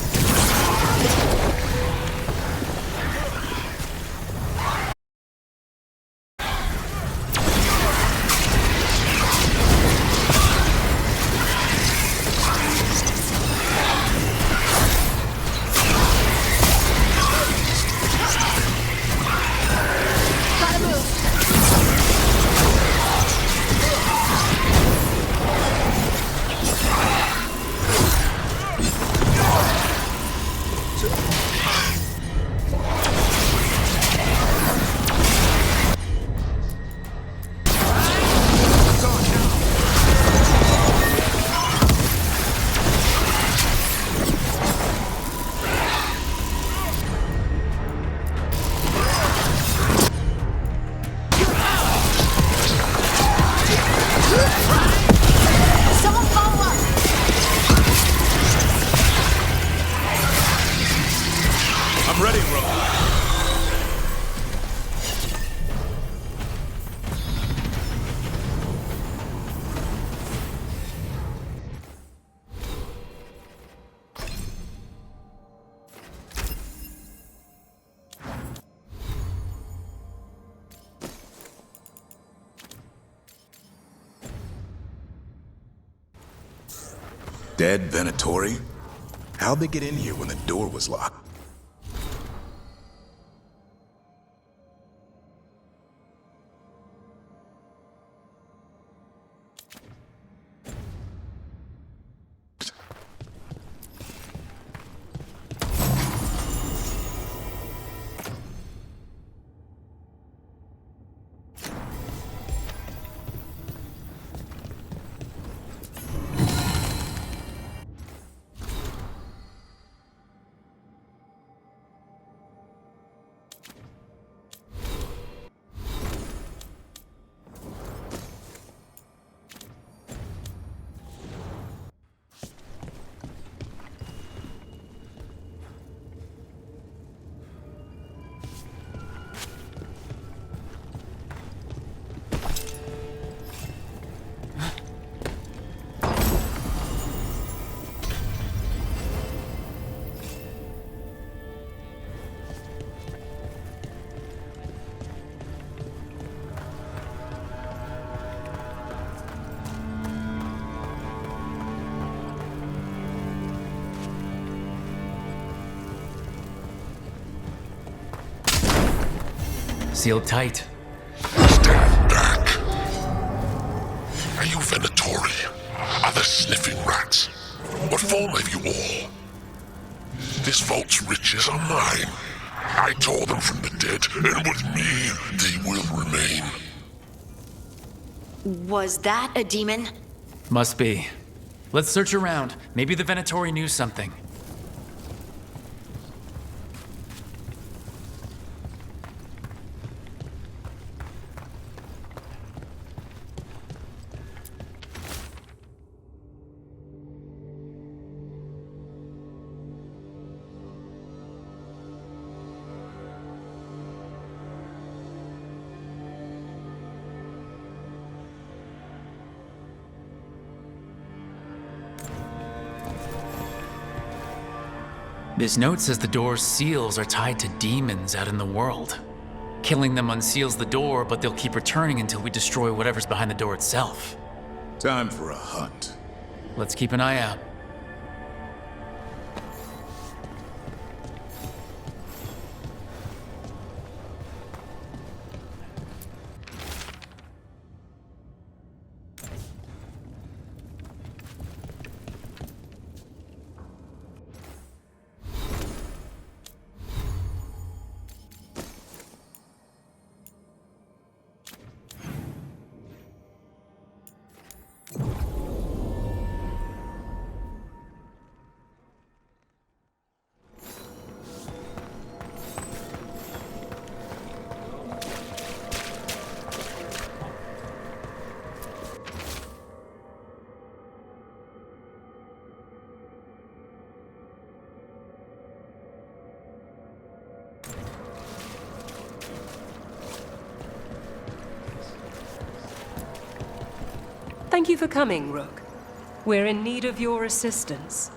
Gotta move! Someone follow up! I'm ready, Rogue. Dead Venatori? How'd they get in here when the door was locked? Sealed tight. Stand back. Are you Venatori? Are the sniffing rats? What form have you all? This vault's riches are mine. I tore them from the dead, and with me, they will remain. Was that a demon? Must be. Let's search around. Maybe the Venatori knew something. This note says the door's seals are tied to demons out in the world. Killing them unseals the door, but they'll keep returning until we destroy whatever's behind the door itself. Time for a hunt. Let's keep an eye out. Thank you for coming, Rook. We're in need of your assistance.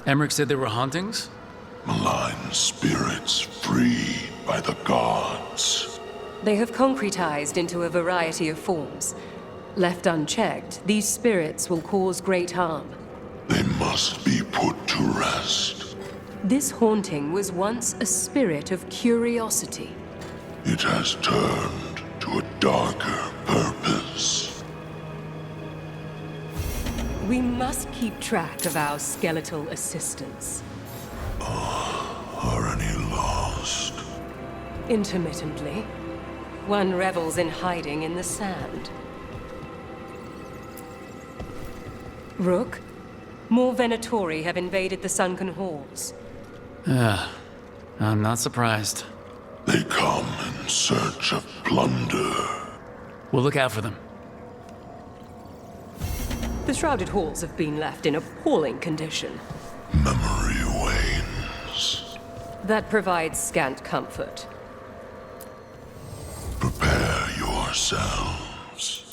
Emmerich said there were hauntings? Malign spirits freed by the gods. They have concretized into a variety of forms. Left unchecked, these spirits will cause great harm. They must be put to rest. This haunting was once a spirit of curiosity. It has turned to a darker purpose. We must keep track of our skeletal assistants. Are any lost? Intermittently. One revels in hiding in the sand. Rook, more Venatori have invaded the sunken halls. I'm not surprised. They come in search of plunder. We'll look out for them. The shrouded halls have been left in appalling condition. Memory wanes. That provides scant comfort. Prepare yourselves.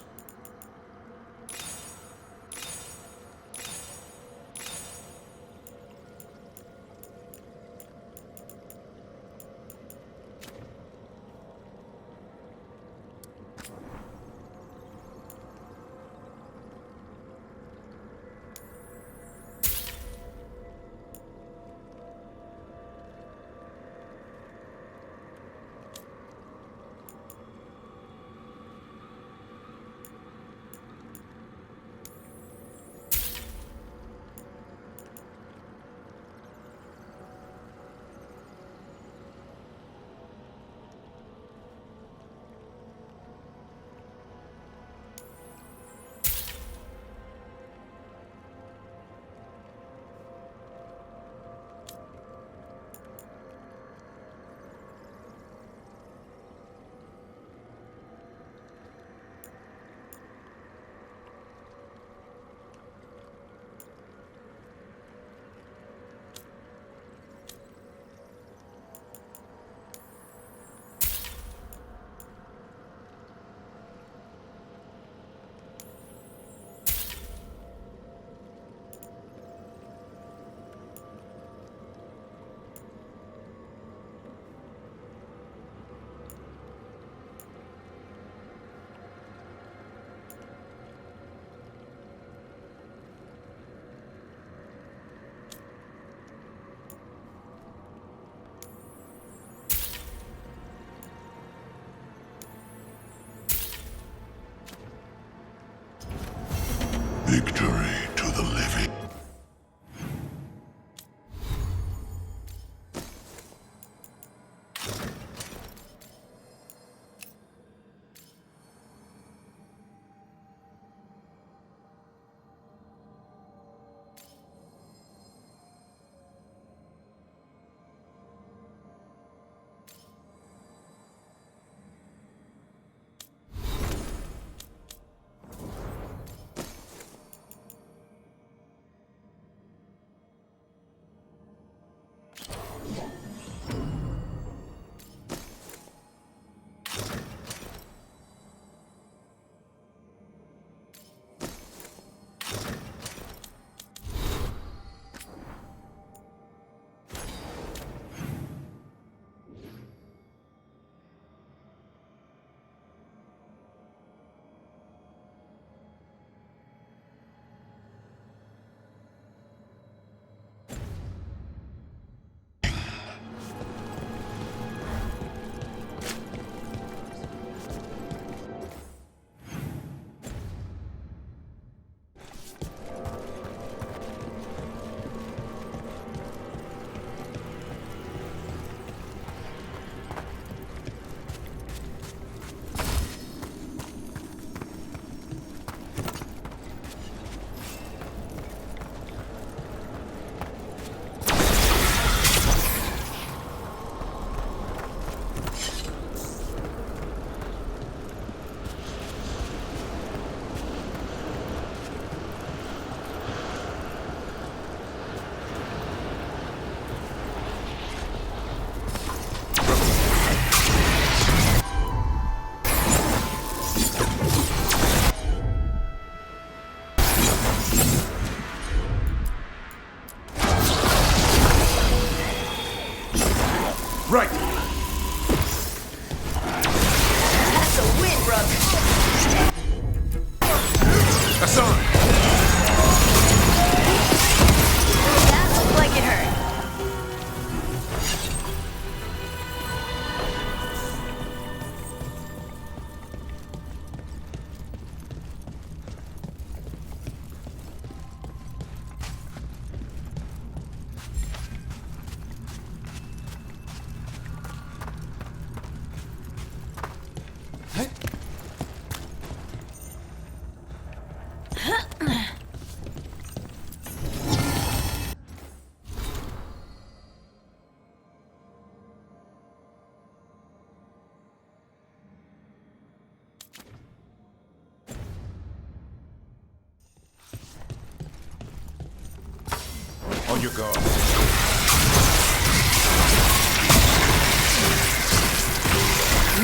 your guard.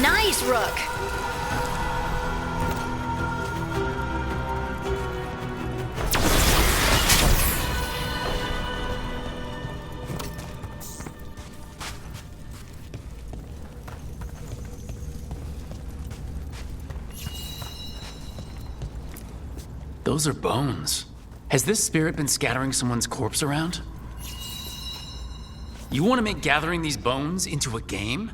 Nice, Rook! Those are bones. Has this spirit been scattering someone's corpse around? You want to make gathering these bones into a game?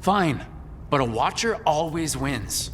Fine, but a watcher always wins.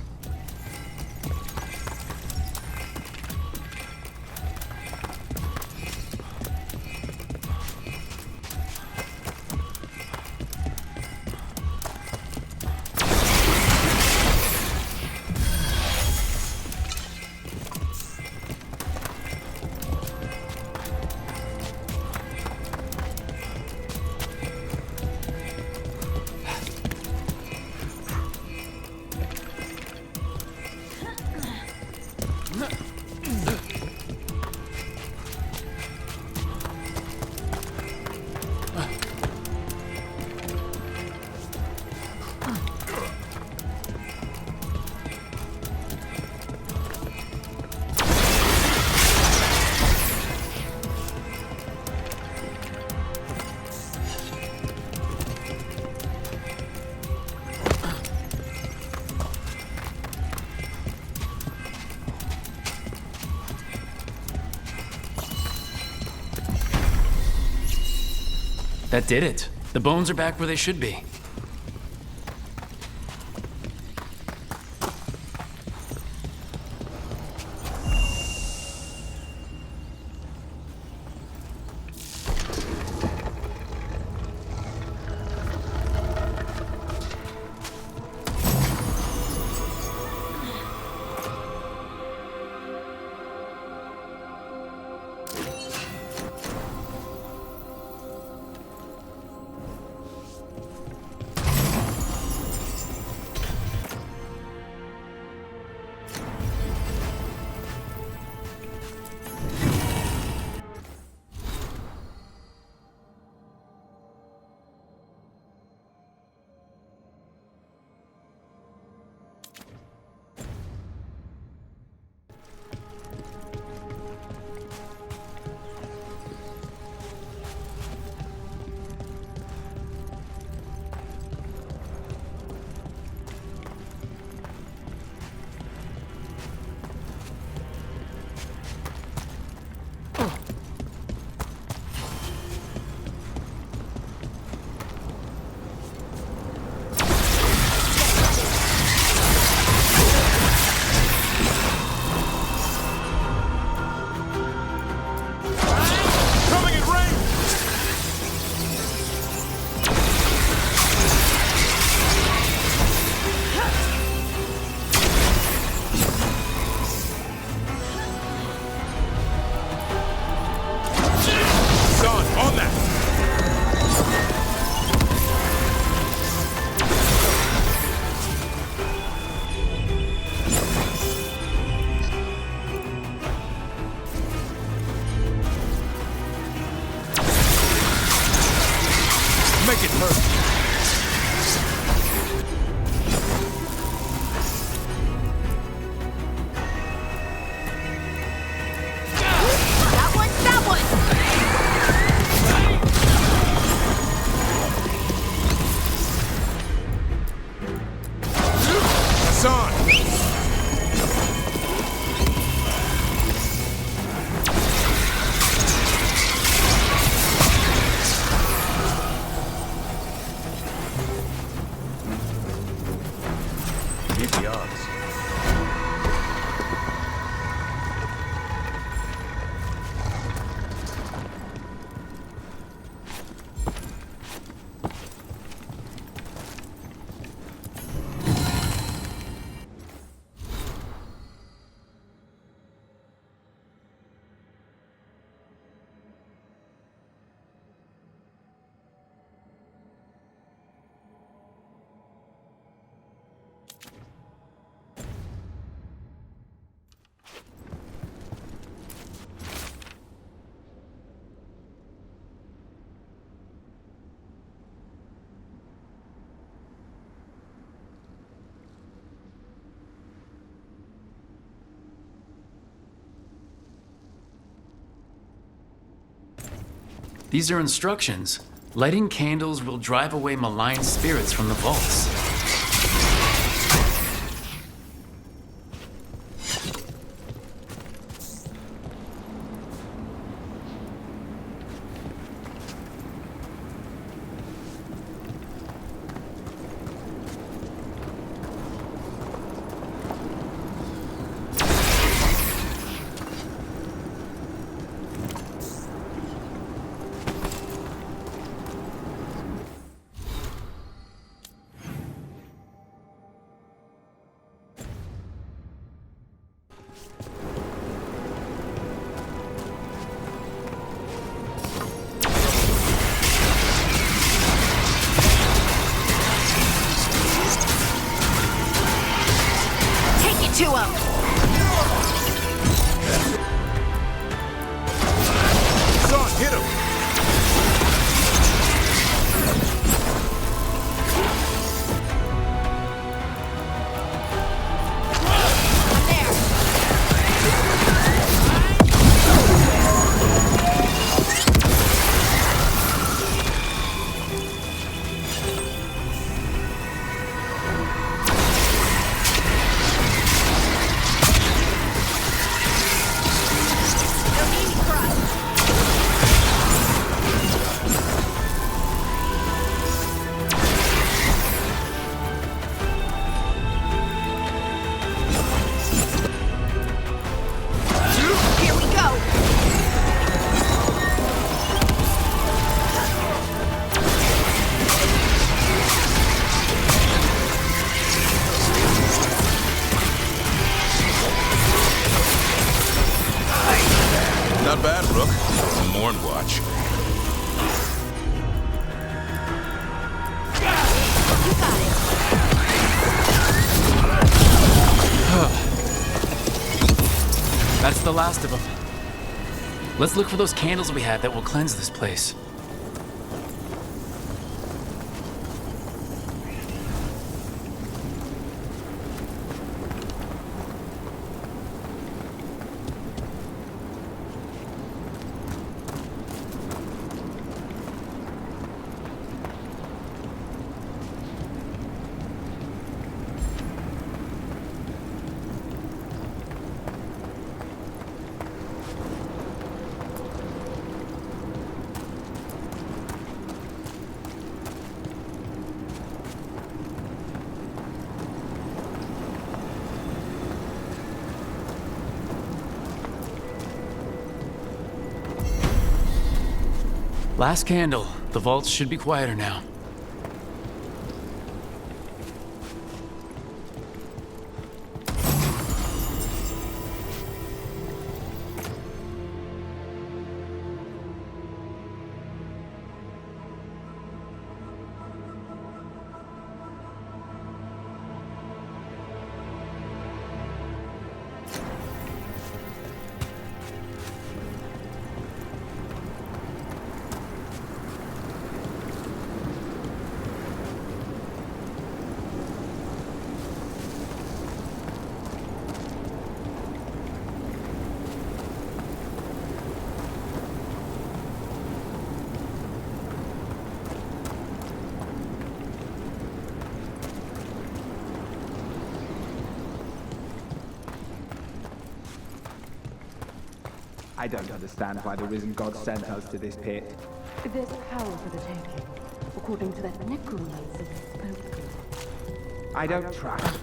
That did it. The bones are back where they should be. Make it hurt. These are instructions. Lighting candles will drive away malign spirits from the vaults. To him! Son, hit him! Not bad, Rook. Morn watch. That's the last of them. Let's look for those candles we had that will cleanse this place. Last candle. The vaults should be quieter now. I don't understand why the Risen God sent us to this pit. There's power for the taking, according to that necromancer we spoke to. I don't trust.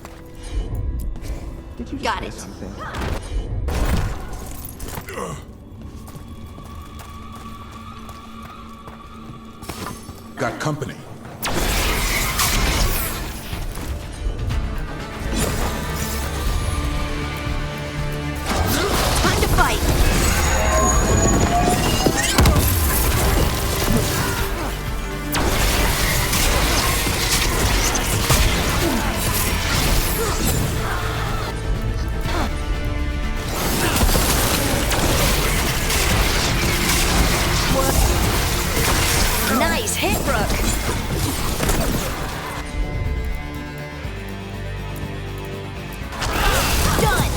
Did you Got say it. something? Got company. Time to fight! Nice hit, Rook! Done!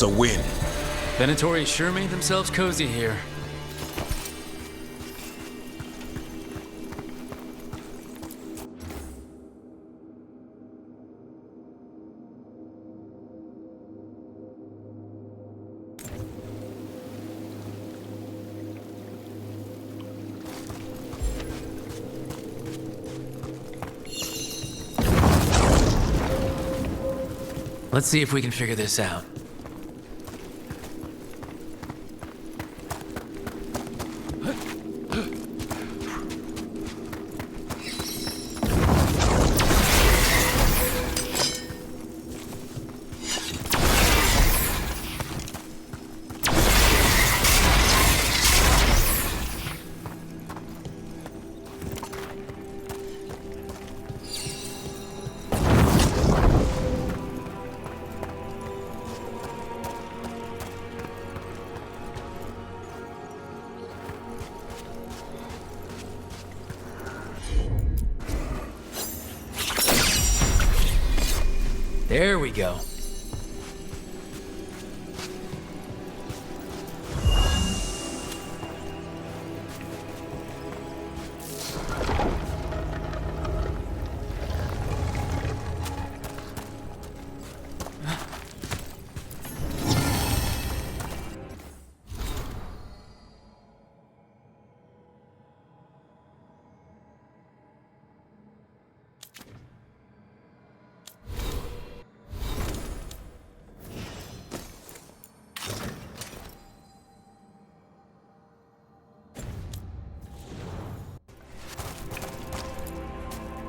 That's a win. Venatori sure made themselves cozy here. Let's see if we can figure this out. There we go.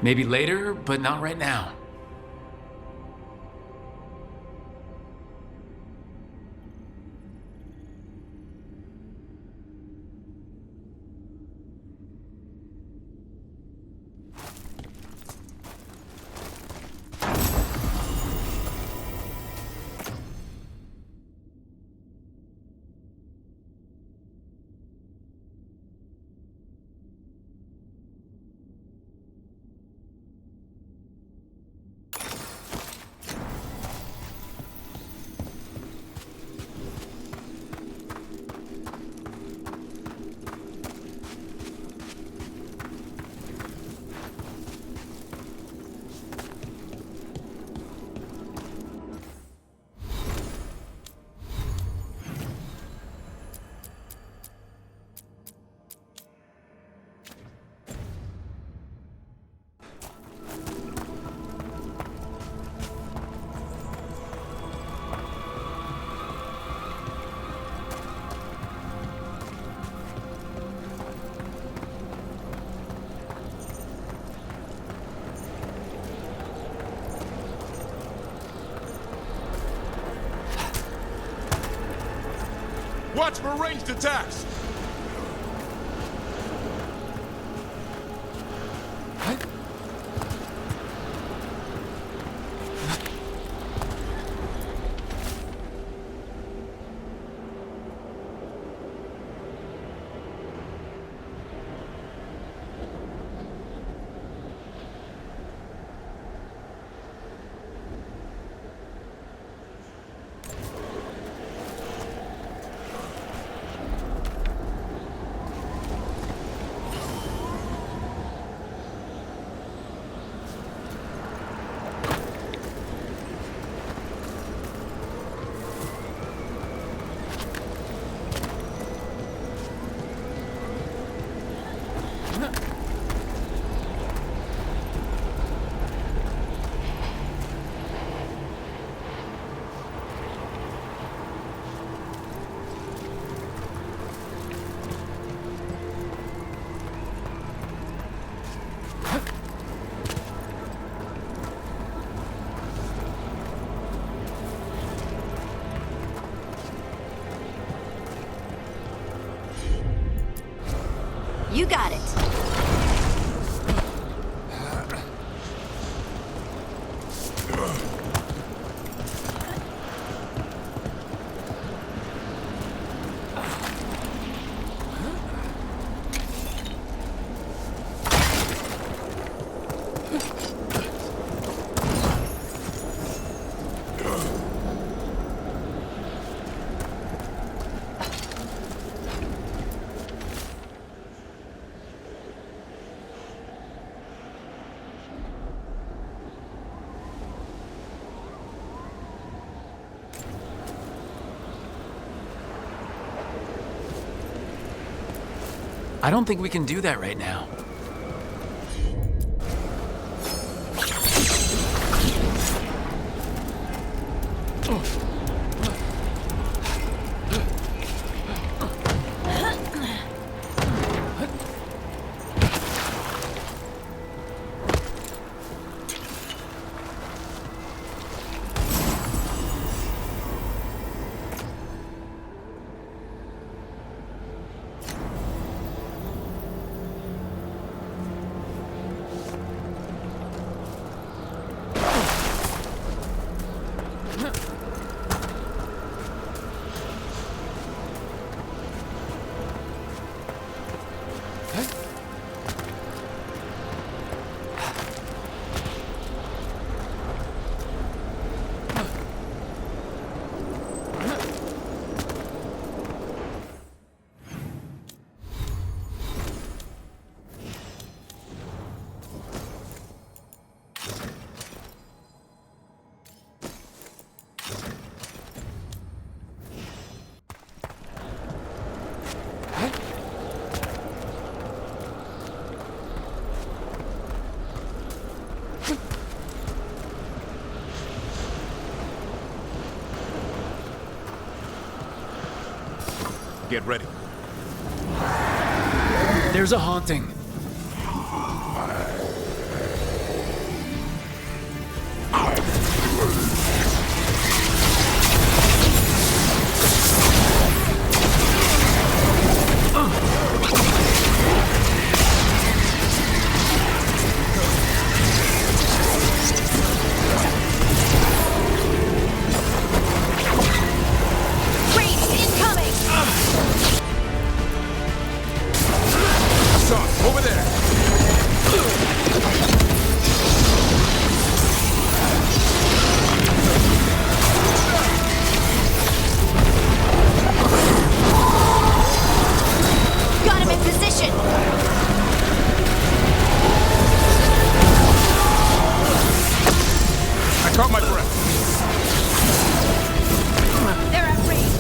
Maybe later, but not right now. Watch for ranged attacks! You got it. I don't think we can do that right now. Get ready. There's a haunting. Over there! Got him in position! I caught my breath. They're at range.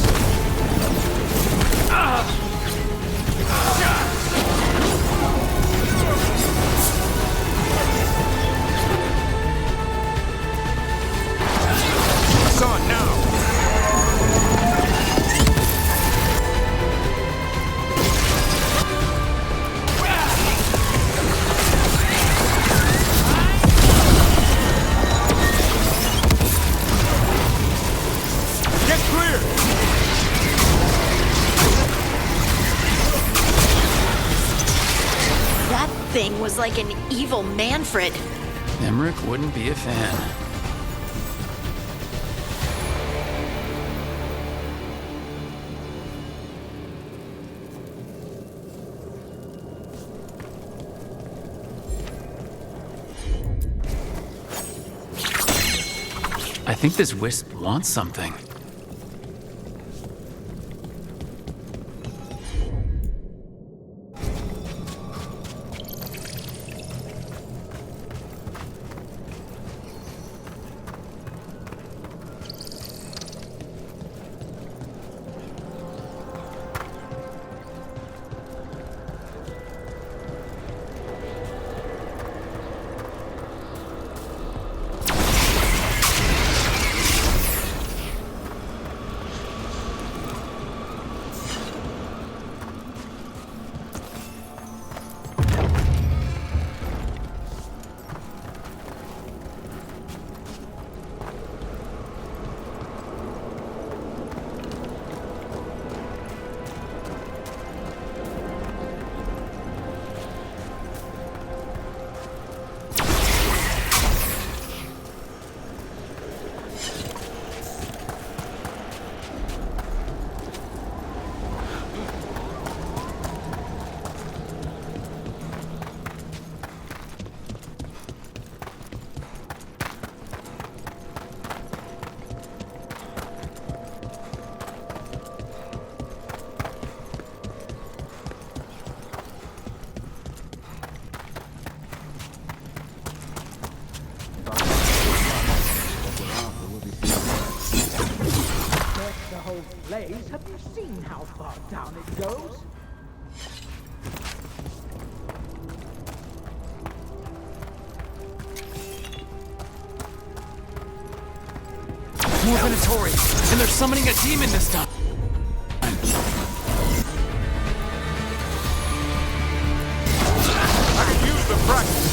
It's on now! Get clear! That thing was like an evil Manfred. Emmerich wouldn't be a fan. I think this wisp wants something. Blaze, have you seen how far down it goes? Venatori, and they're summoning a demon this time. I can use the practice.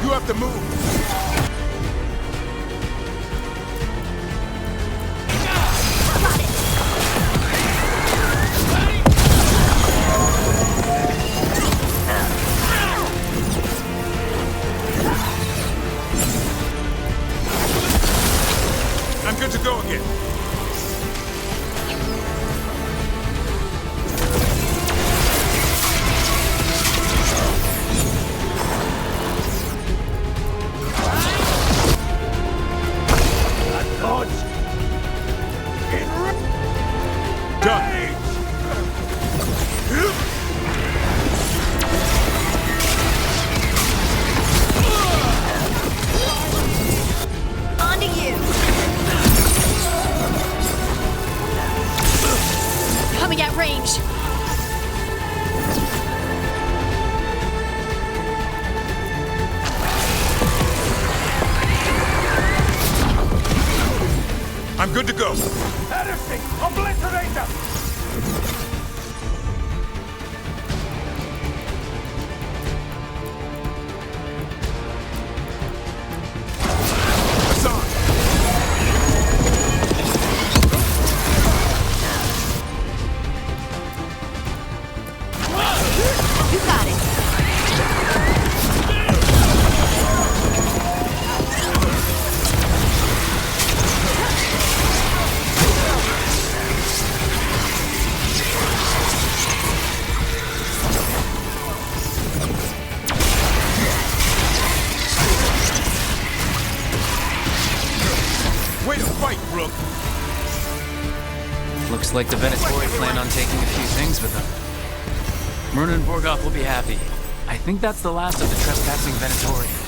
You have to move. I'm good to go again. Done. On to you. Coming at range. I'm good to go. Heresy! Obliterator! You got it. Way to fight, Rook. Looks like the Venatori plan on taking a few things with them. Myrna and Borgoth will be happy. I think that's the last of the trespassing Venatori.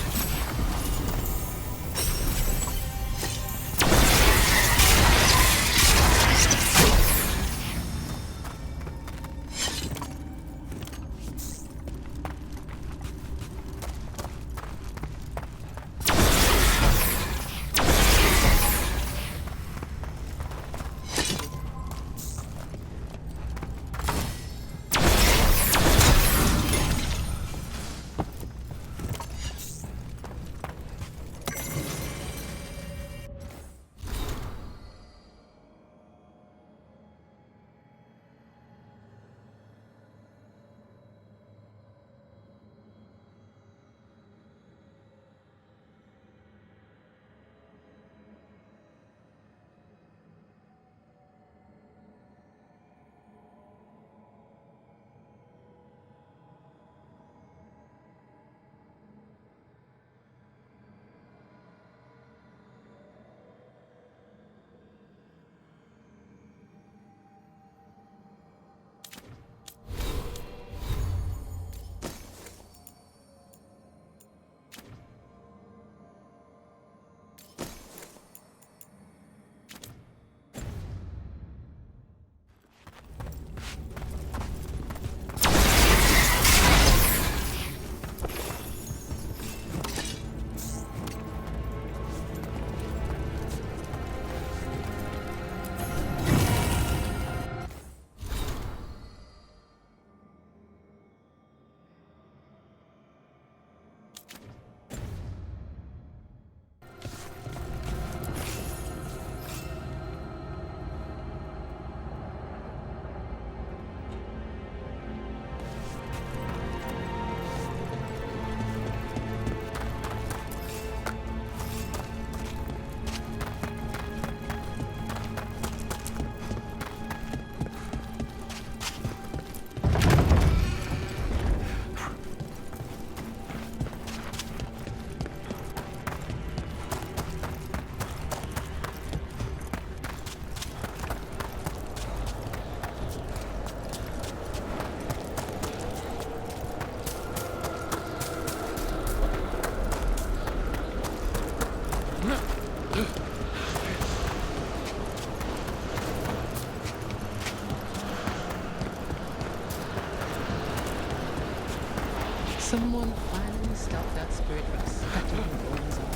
Someone finally stopped that spirit from scattering bones of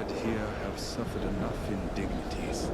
dead here have suffered enough indignities.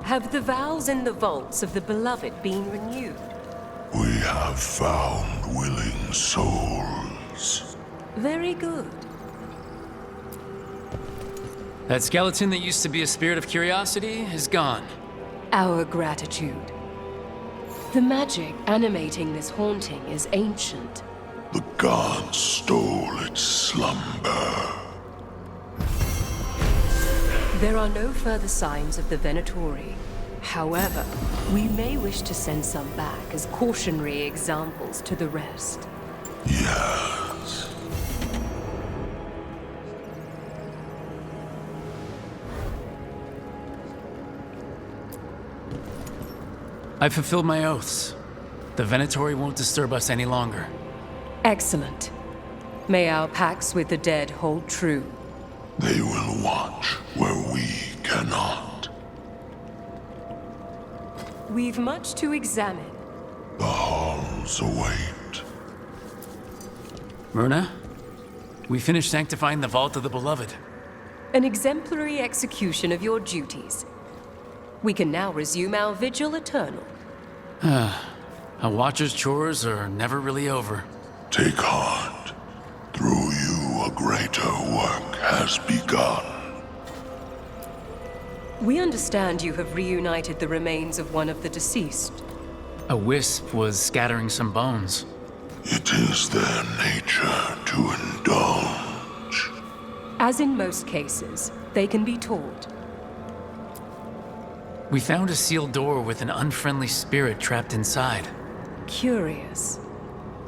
Have the vows in the vaults of the Beloved been renewed? We have found willing souls. Very good. That skeleton that used to be a spirit of curiosity is gone. Our gratitude. The magic animating this haunting is ancient. The gods stole its slumber. There are no further signs of the Venatori. However, we may wish to send some back as cautionary examples to the rest. Yes. I fulfilled my oaths. The Venatori won't disturb us any longer. Excellent. May our pacts with the dead hold true. They will watch where we cannot. We've much to examine. The halls await. Myrna, we finished sanctifying the Vault of the Beloved. An exemplary execution of your duties. We can now resume our vigil eternal. A watcher's chores are never really over. Take heart. Through you, a greater work has begun. We understand you have reunited the remains of one of the deceased. A wisp was scattering some bones. It is their nature to indulge. As in most cases, they can be taught. We found a sealed door with an unfriendly spirit trapped inside. Curious.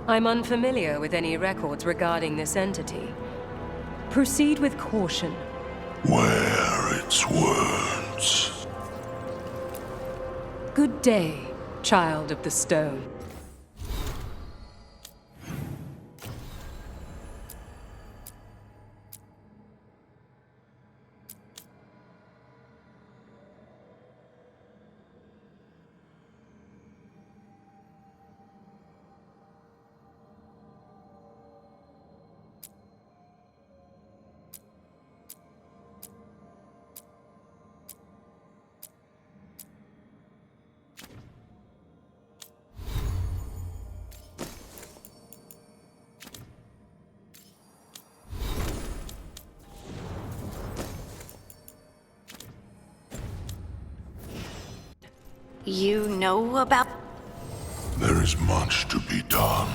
I'm unfamiliar with any records regarding this entity. Proceed with caution. Wear its words. Good day, child of the stone. You know about... There is much to be done.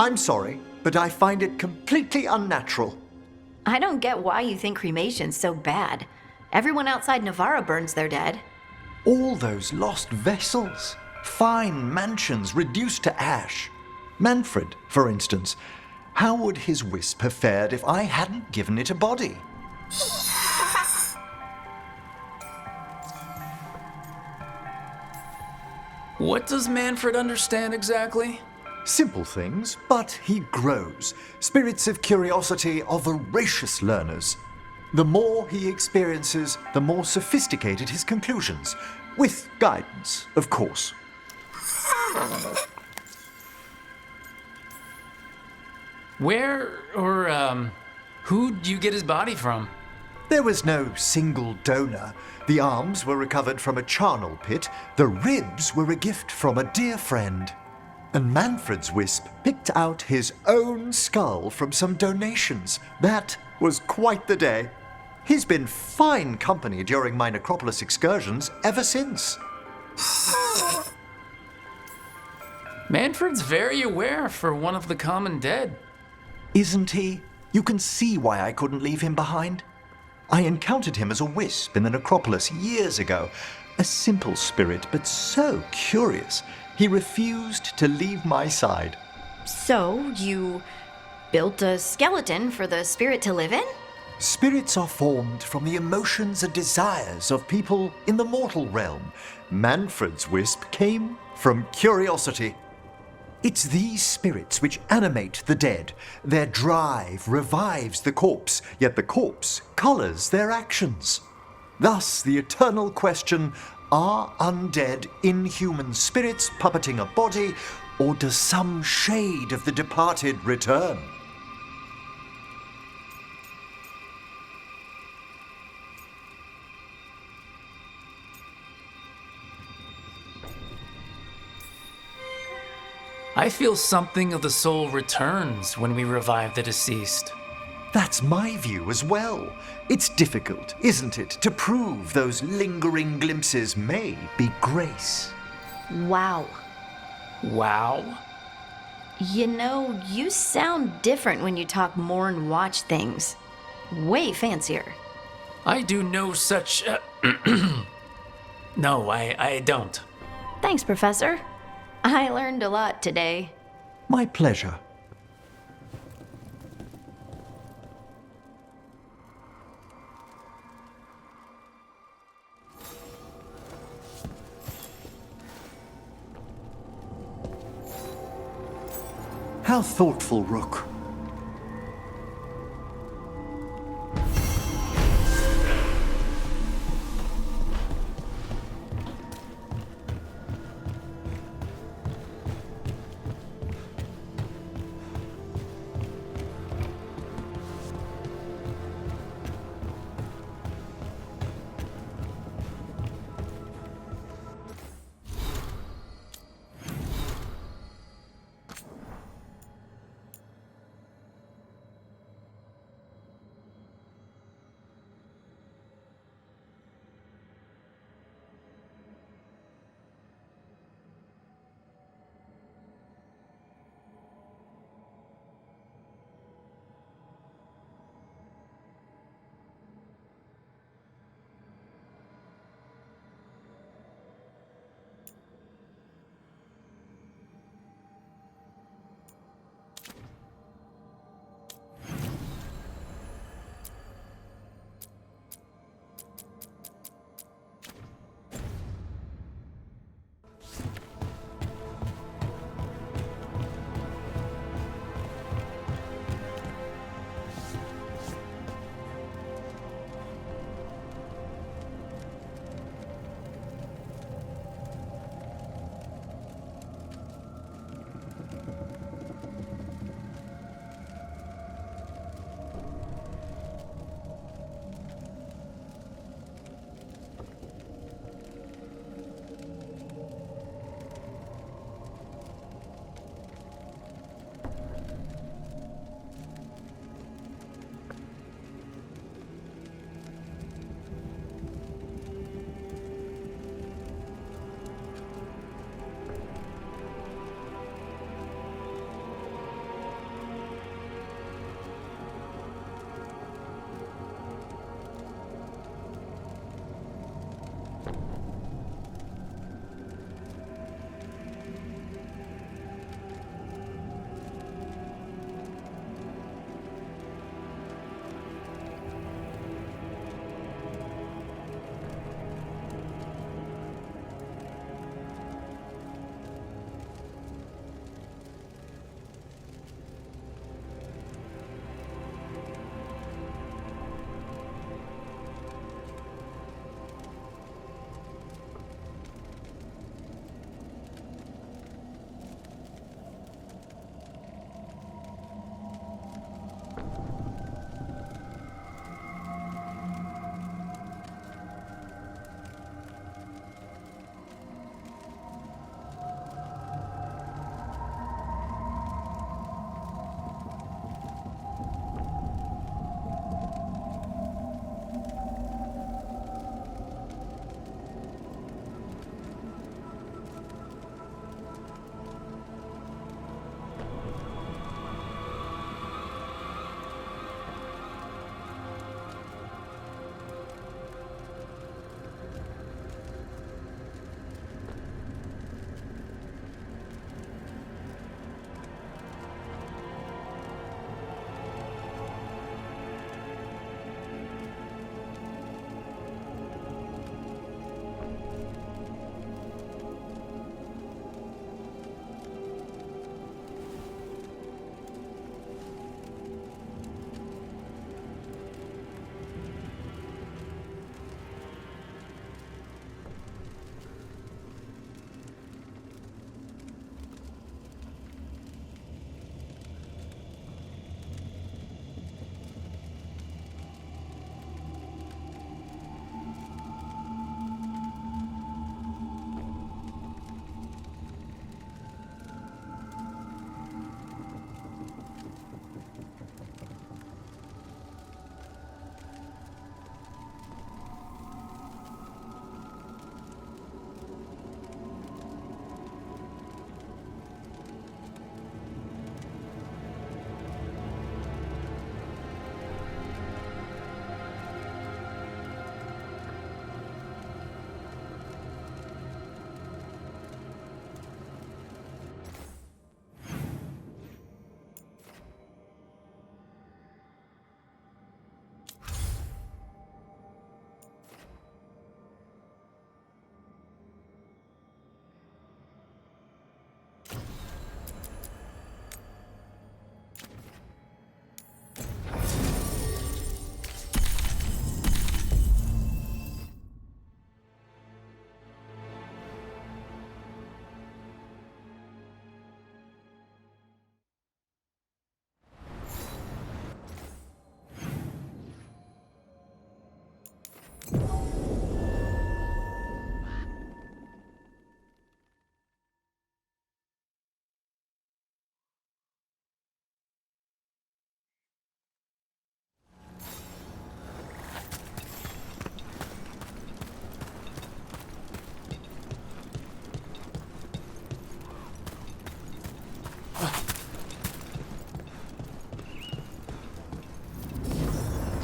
I'm sorry, but I find it completely unnatural. I don't get why you think cremation's so bad. Everyone outside Navarra burns their dead. All those lost vessels, fine mansions reduced to ash. Manfred, for instance, how would his wisp have fared if I hadn't given it a body? What does Manfred understand exactly? Simple things, but he grows. Spirits of curiosity are voracious learners. The more he experiences, the more sophisticated his conclusions. With guidance, of course. Where or who'd you get his body from? There was no single donor. The arms were recovered from a charnel pit. The ribs were a gift from a dear friend. And Manfred's wisp picked out his own skull from some donations. That was quite the day. He's been fine company during my necropolis excursions ever since. Manfred's very aware for one of the common dead. Isn't he? You can see why I couldn't leave him behind. I encountered him as a wisp in the necropolis years ago. A simple spirit, but so curious. He refused to leave my side. So, you built a skeleton for the spirit to live in? Spirits are formed from the emotions and desires of people in the mortal realm. Manfred's wisp came from curiosity. It's these spirits which animate the dead. Their drive revives the corpse, yet the corpse colors their actions. Thus, the eternal question, are undead inhuman spirits puppeting a body, or does some shade of the departed return? I feel something of the soul returns when we revive the deceased. That's my view as well. It's difficult, isn't it, to prove those lingering glimpses may be grace. Wow. Wow? You know, you sound different when you talk mourn watch things. Way fancier. I do no such... No, I don't. Thanks, Professor. I learned a lot today. My pleasure. How thoughtful, Rook.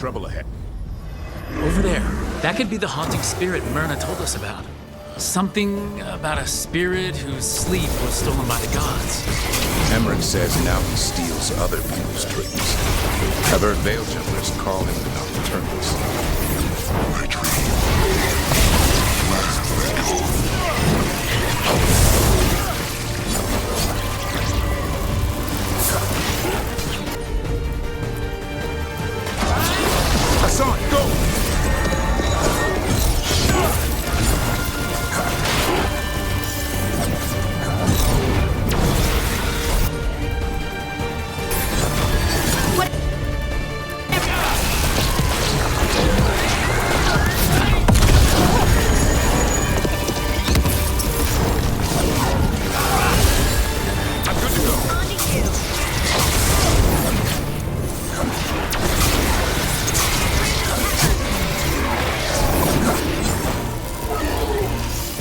trouble ahead. Over there. That could be the haunting spirit Myrna told us about. Something about a spirit whose sleep was stolen by the gods. Emmerich says now he steals other people's dreams. I've heard Veil Jumpers call him the Nocturnus. My dream. Hassan, go!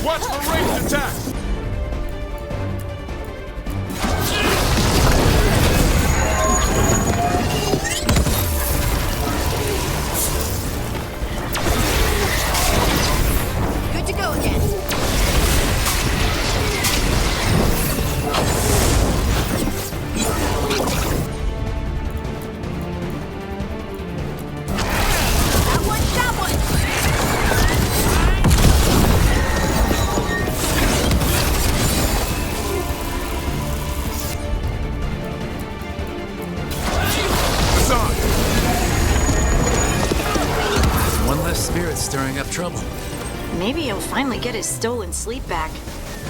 Watch for ranged attacks! Good to go again. That one! One less spirit stirring up trouble. Maybe he'll finally get his stolen sleep back.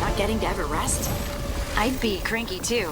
Not getting to ever rest. I'd be cranky too.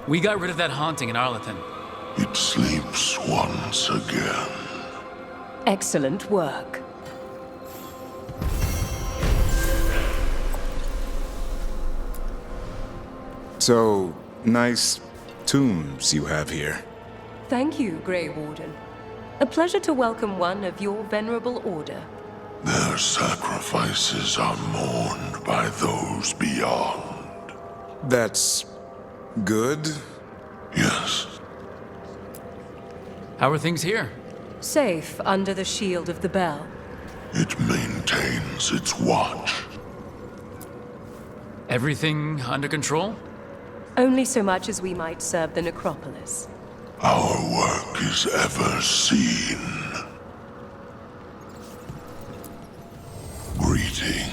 We got rid of that haunting in Arlington. It sleeps once again. Excellent work. So, nice tombs you have here. Thank you, Grey Warden. A pleasure to welcome one of your venerable order. Their sacrifices are mourned by those beyond. That's good? Yes. How are things here? Safe under the shield of the bell. It maintains its watch. Everything under control? Only so much as we might serve the necropolis. Our work is ever seen. Greetings.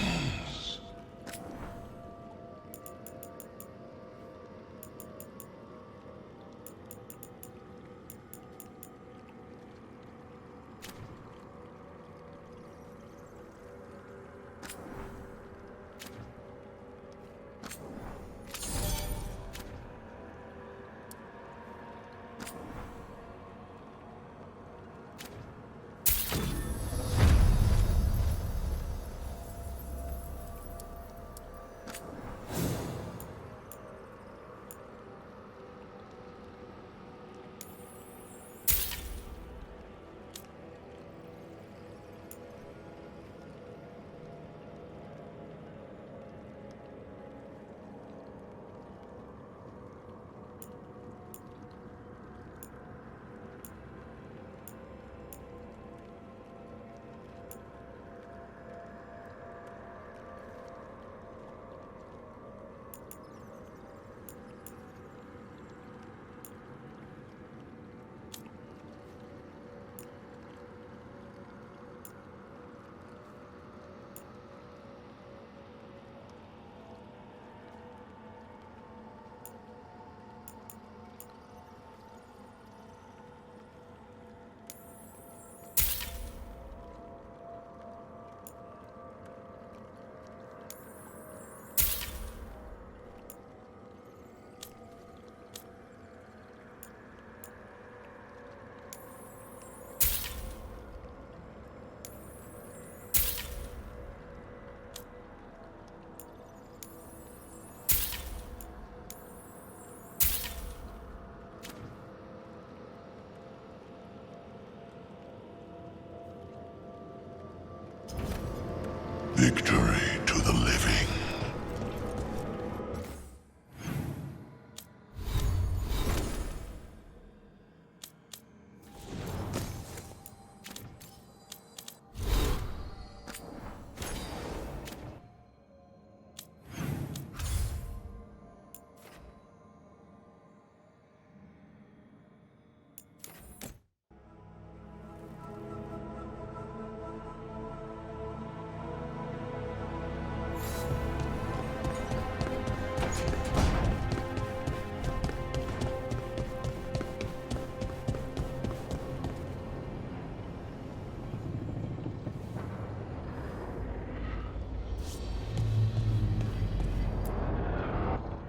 Victory to the living.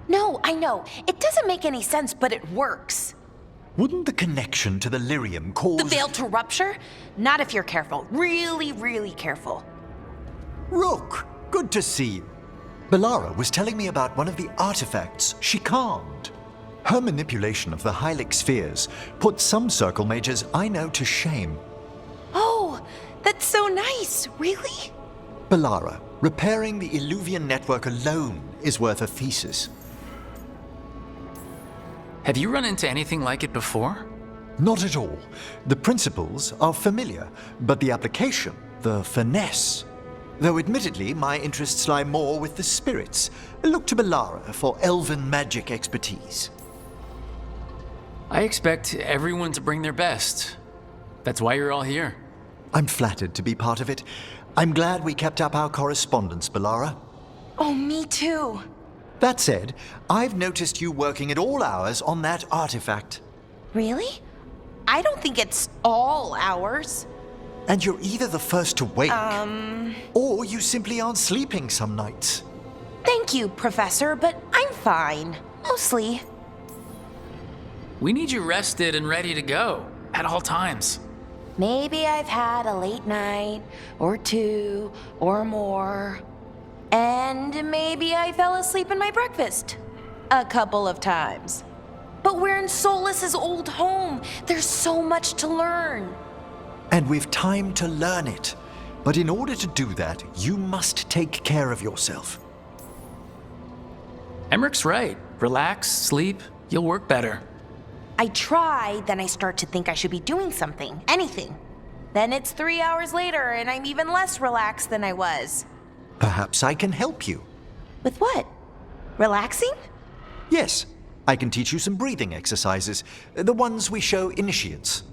No, I know. It doesn't make any sense, but it works. Wouldn't the connection to the lyrium cause... The veil to rupture? Not if you're careful. Really, really careful. Rook, good to see you. Belara was telling me about one of the artifacts she calmed. Her manipulation of the Hylic spheres put some circle mages I know to shame. Oh, that's so nice. Really? Belara, repairing the Illuvian network alone is worth a thesis. Have you run into anything like it before? Not at all. The principles are familiar, but the application, the finesse. Though admittedly, my interests lie more with the spirits. Look to Belara for elven magic expertise. I expect everyone to bring their best. That's why you're all here. I'm flattered to be part of it. I'm glad we kept up our correspondence, Belara. Oh, me too. That said, I've noticed you working at all hours on that artifact. Really? I don't think it's all hours. And you're either the first to wake, or you simply aren't sleeping some nights. Thank you, Professor, but I'm fine. Mostly. We need you rested and ready to go at all times. Maybe I've had a late night, or two, or more. And maybe I fell asleep in my breakfast. A couple of times. But we're in Solus's old home. There's so much to learn. And we've time to learn it. But in order to do that, you must take care of yourself. Emmerich's right. Relax, sleep, you'll work better. I try, then I start to think I should be doing something, anything. Then it's 3 hours later and I'm even less relaxed than I was. Perhaps I can help you. With what? Relaxing? Yes, I can teach you some breathing exercises, the ones we show initiates.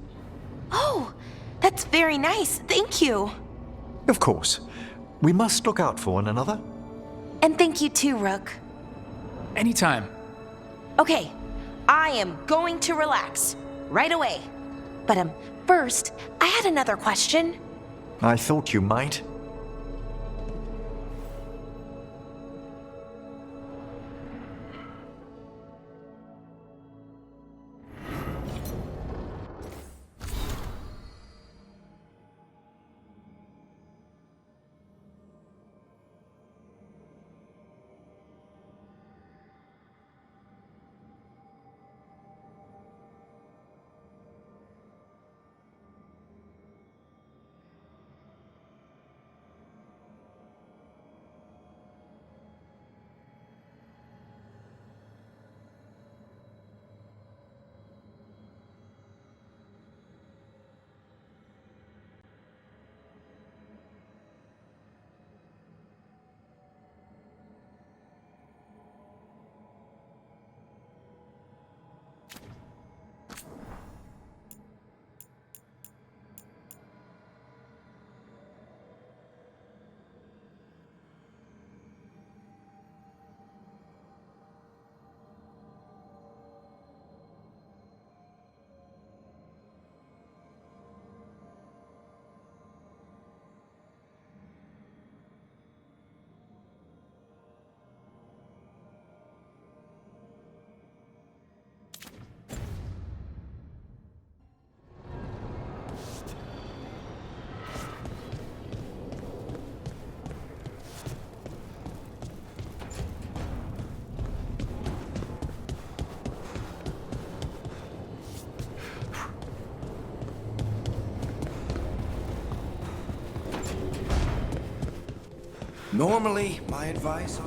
Oh, that's very nice, thank you. Of course. We must look out for one another. And thank you too, Rook. Anytime. Okay, I am going to relax, right away. But first, I had another question. I thought you might. Normally, my advice...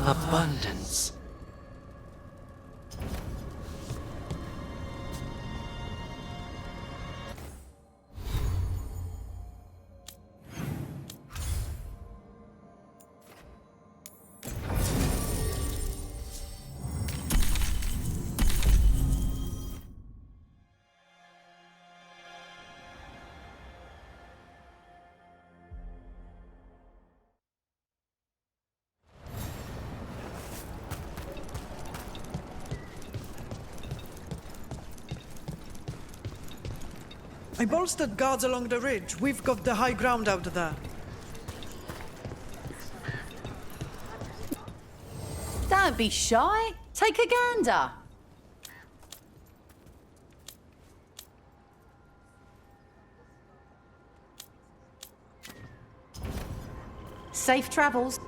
Abundance. I bolstered guards along the ridge. We've got the high ground out there. Don't be shy. Take a gander. Safe travels.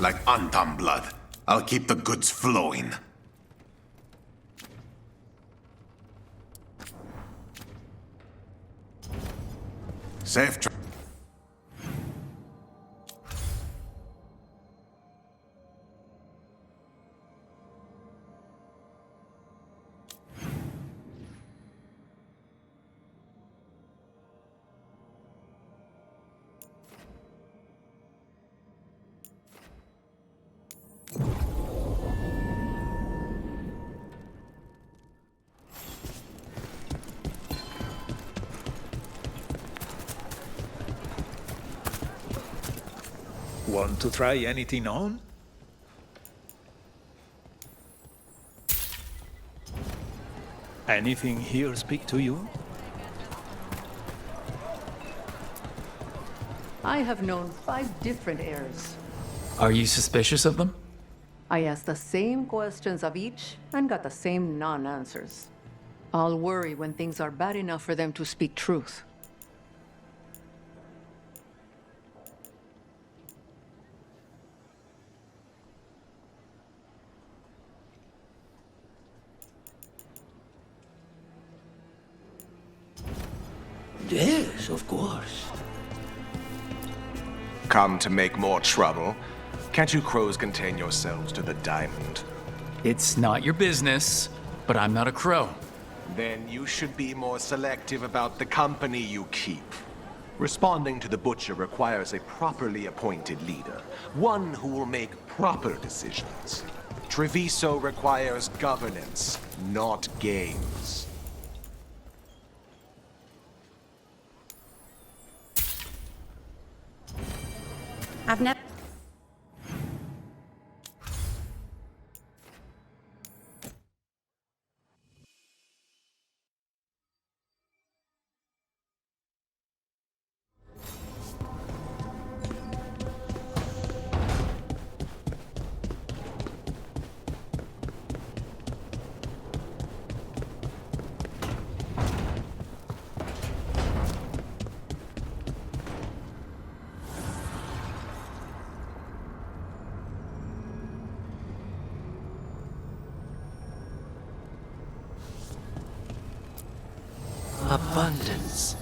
Like Antam blood. I'll keep the goods flowing. Safe tra- Want to try anything on? Anything here speak to you? I have known 5 different heirs. Are you suspicious of them? I asked the same questions of each and got the same non-answers. I'll worry when things are bad enough for them to speak truth. Yes, of course. Come to make more trouble? Can't you crows contain yourselves to the diamond? It's not your business, but I'm not a crow. Then you should be more selective about the company you keep. Responding to the Butcher requires a properly appointed leader, one who will make proper decisions. Treviso requires governance, not games. I've never... abundance.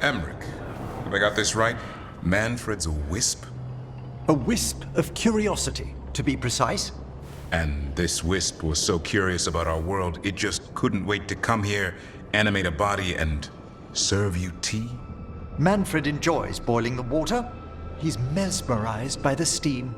Emmerich, have I got this right? Manfred's a wisp? A wisp of curiosity, to be precise. And this wisp was so curious about our world, it just couldn't wait to come here, animate a body, and serve you tea? Manfred enjoys boiling the water. He's mesmerized by the steam.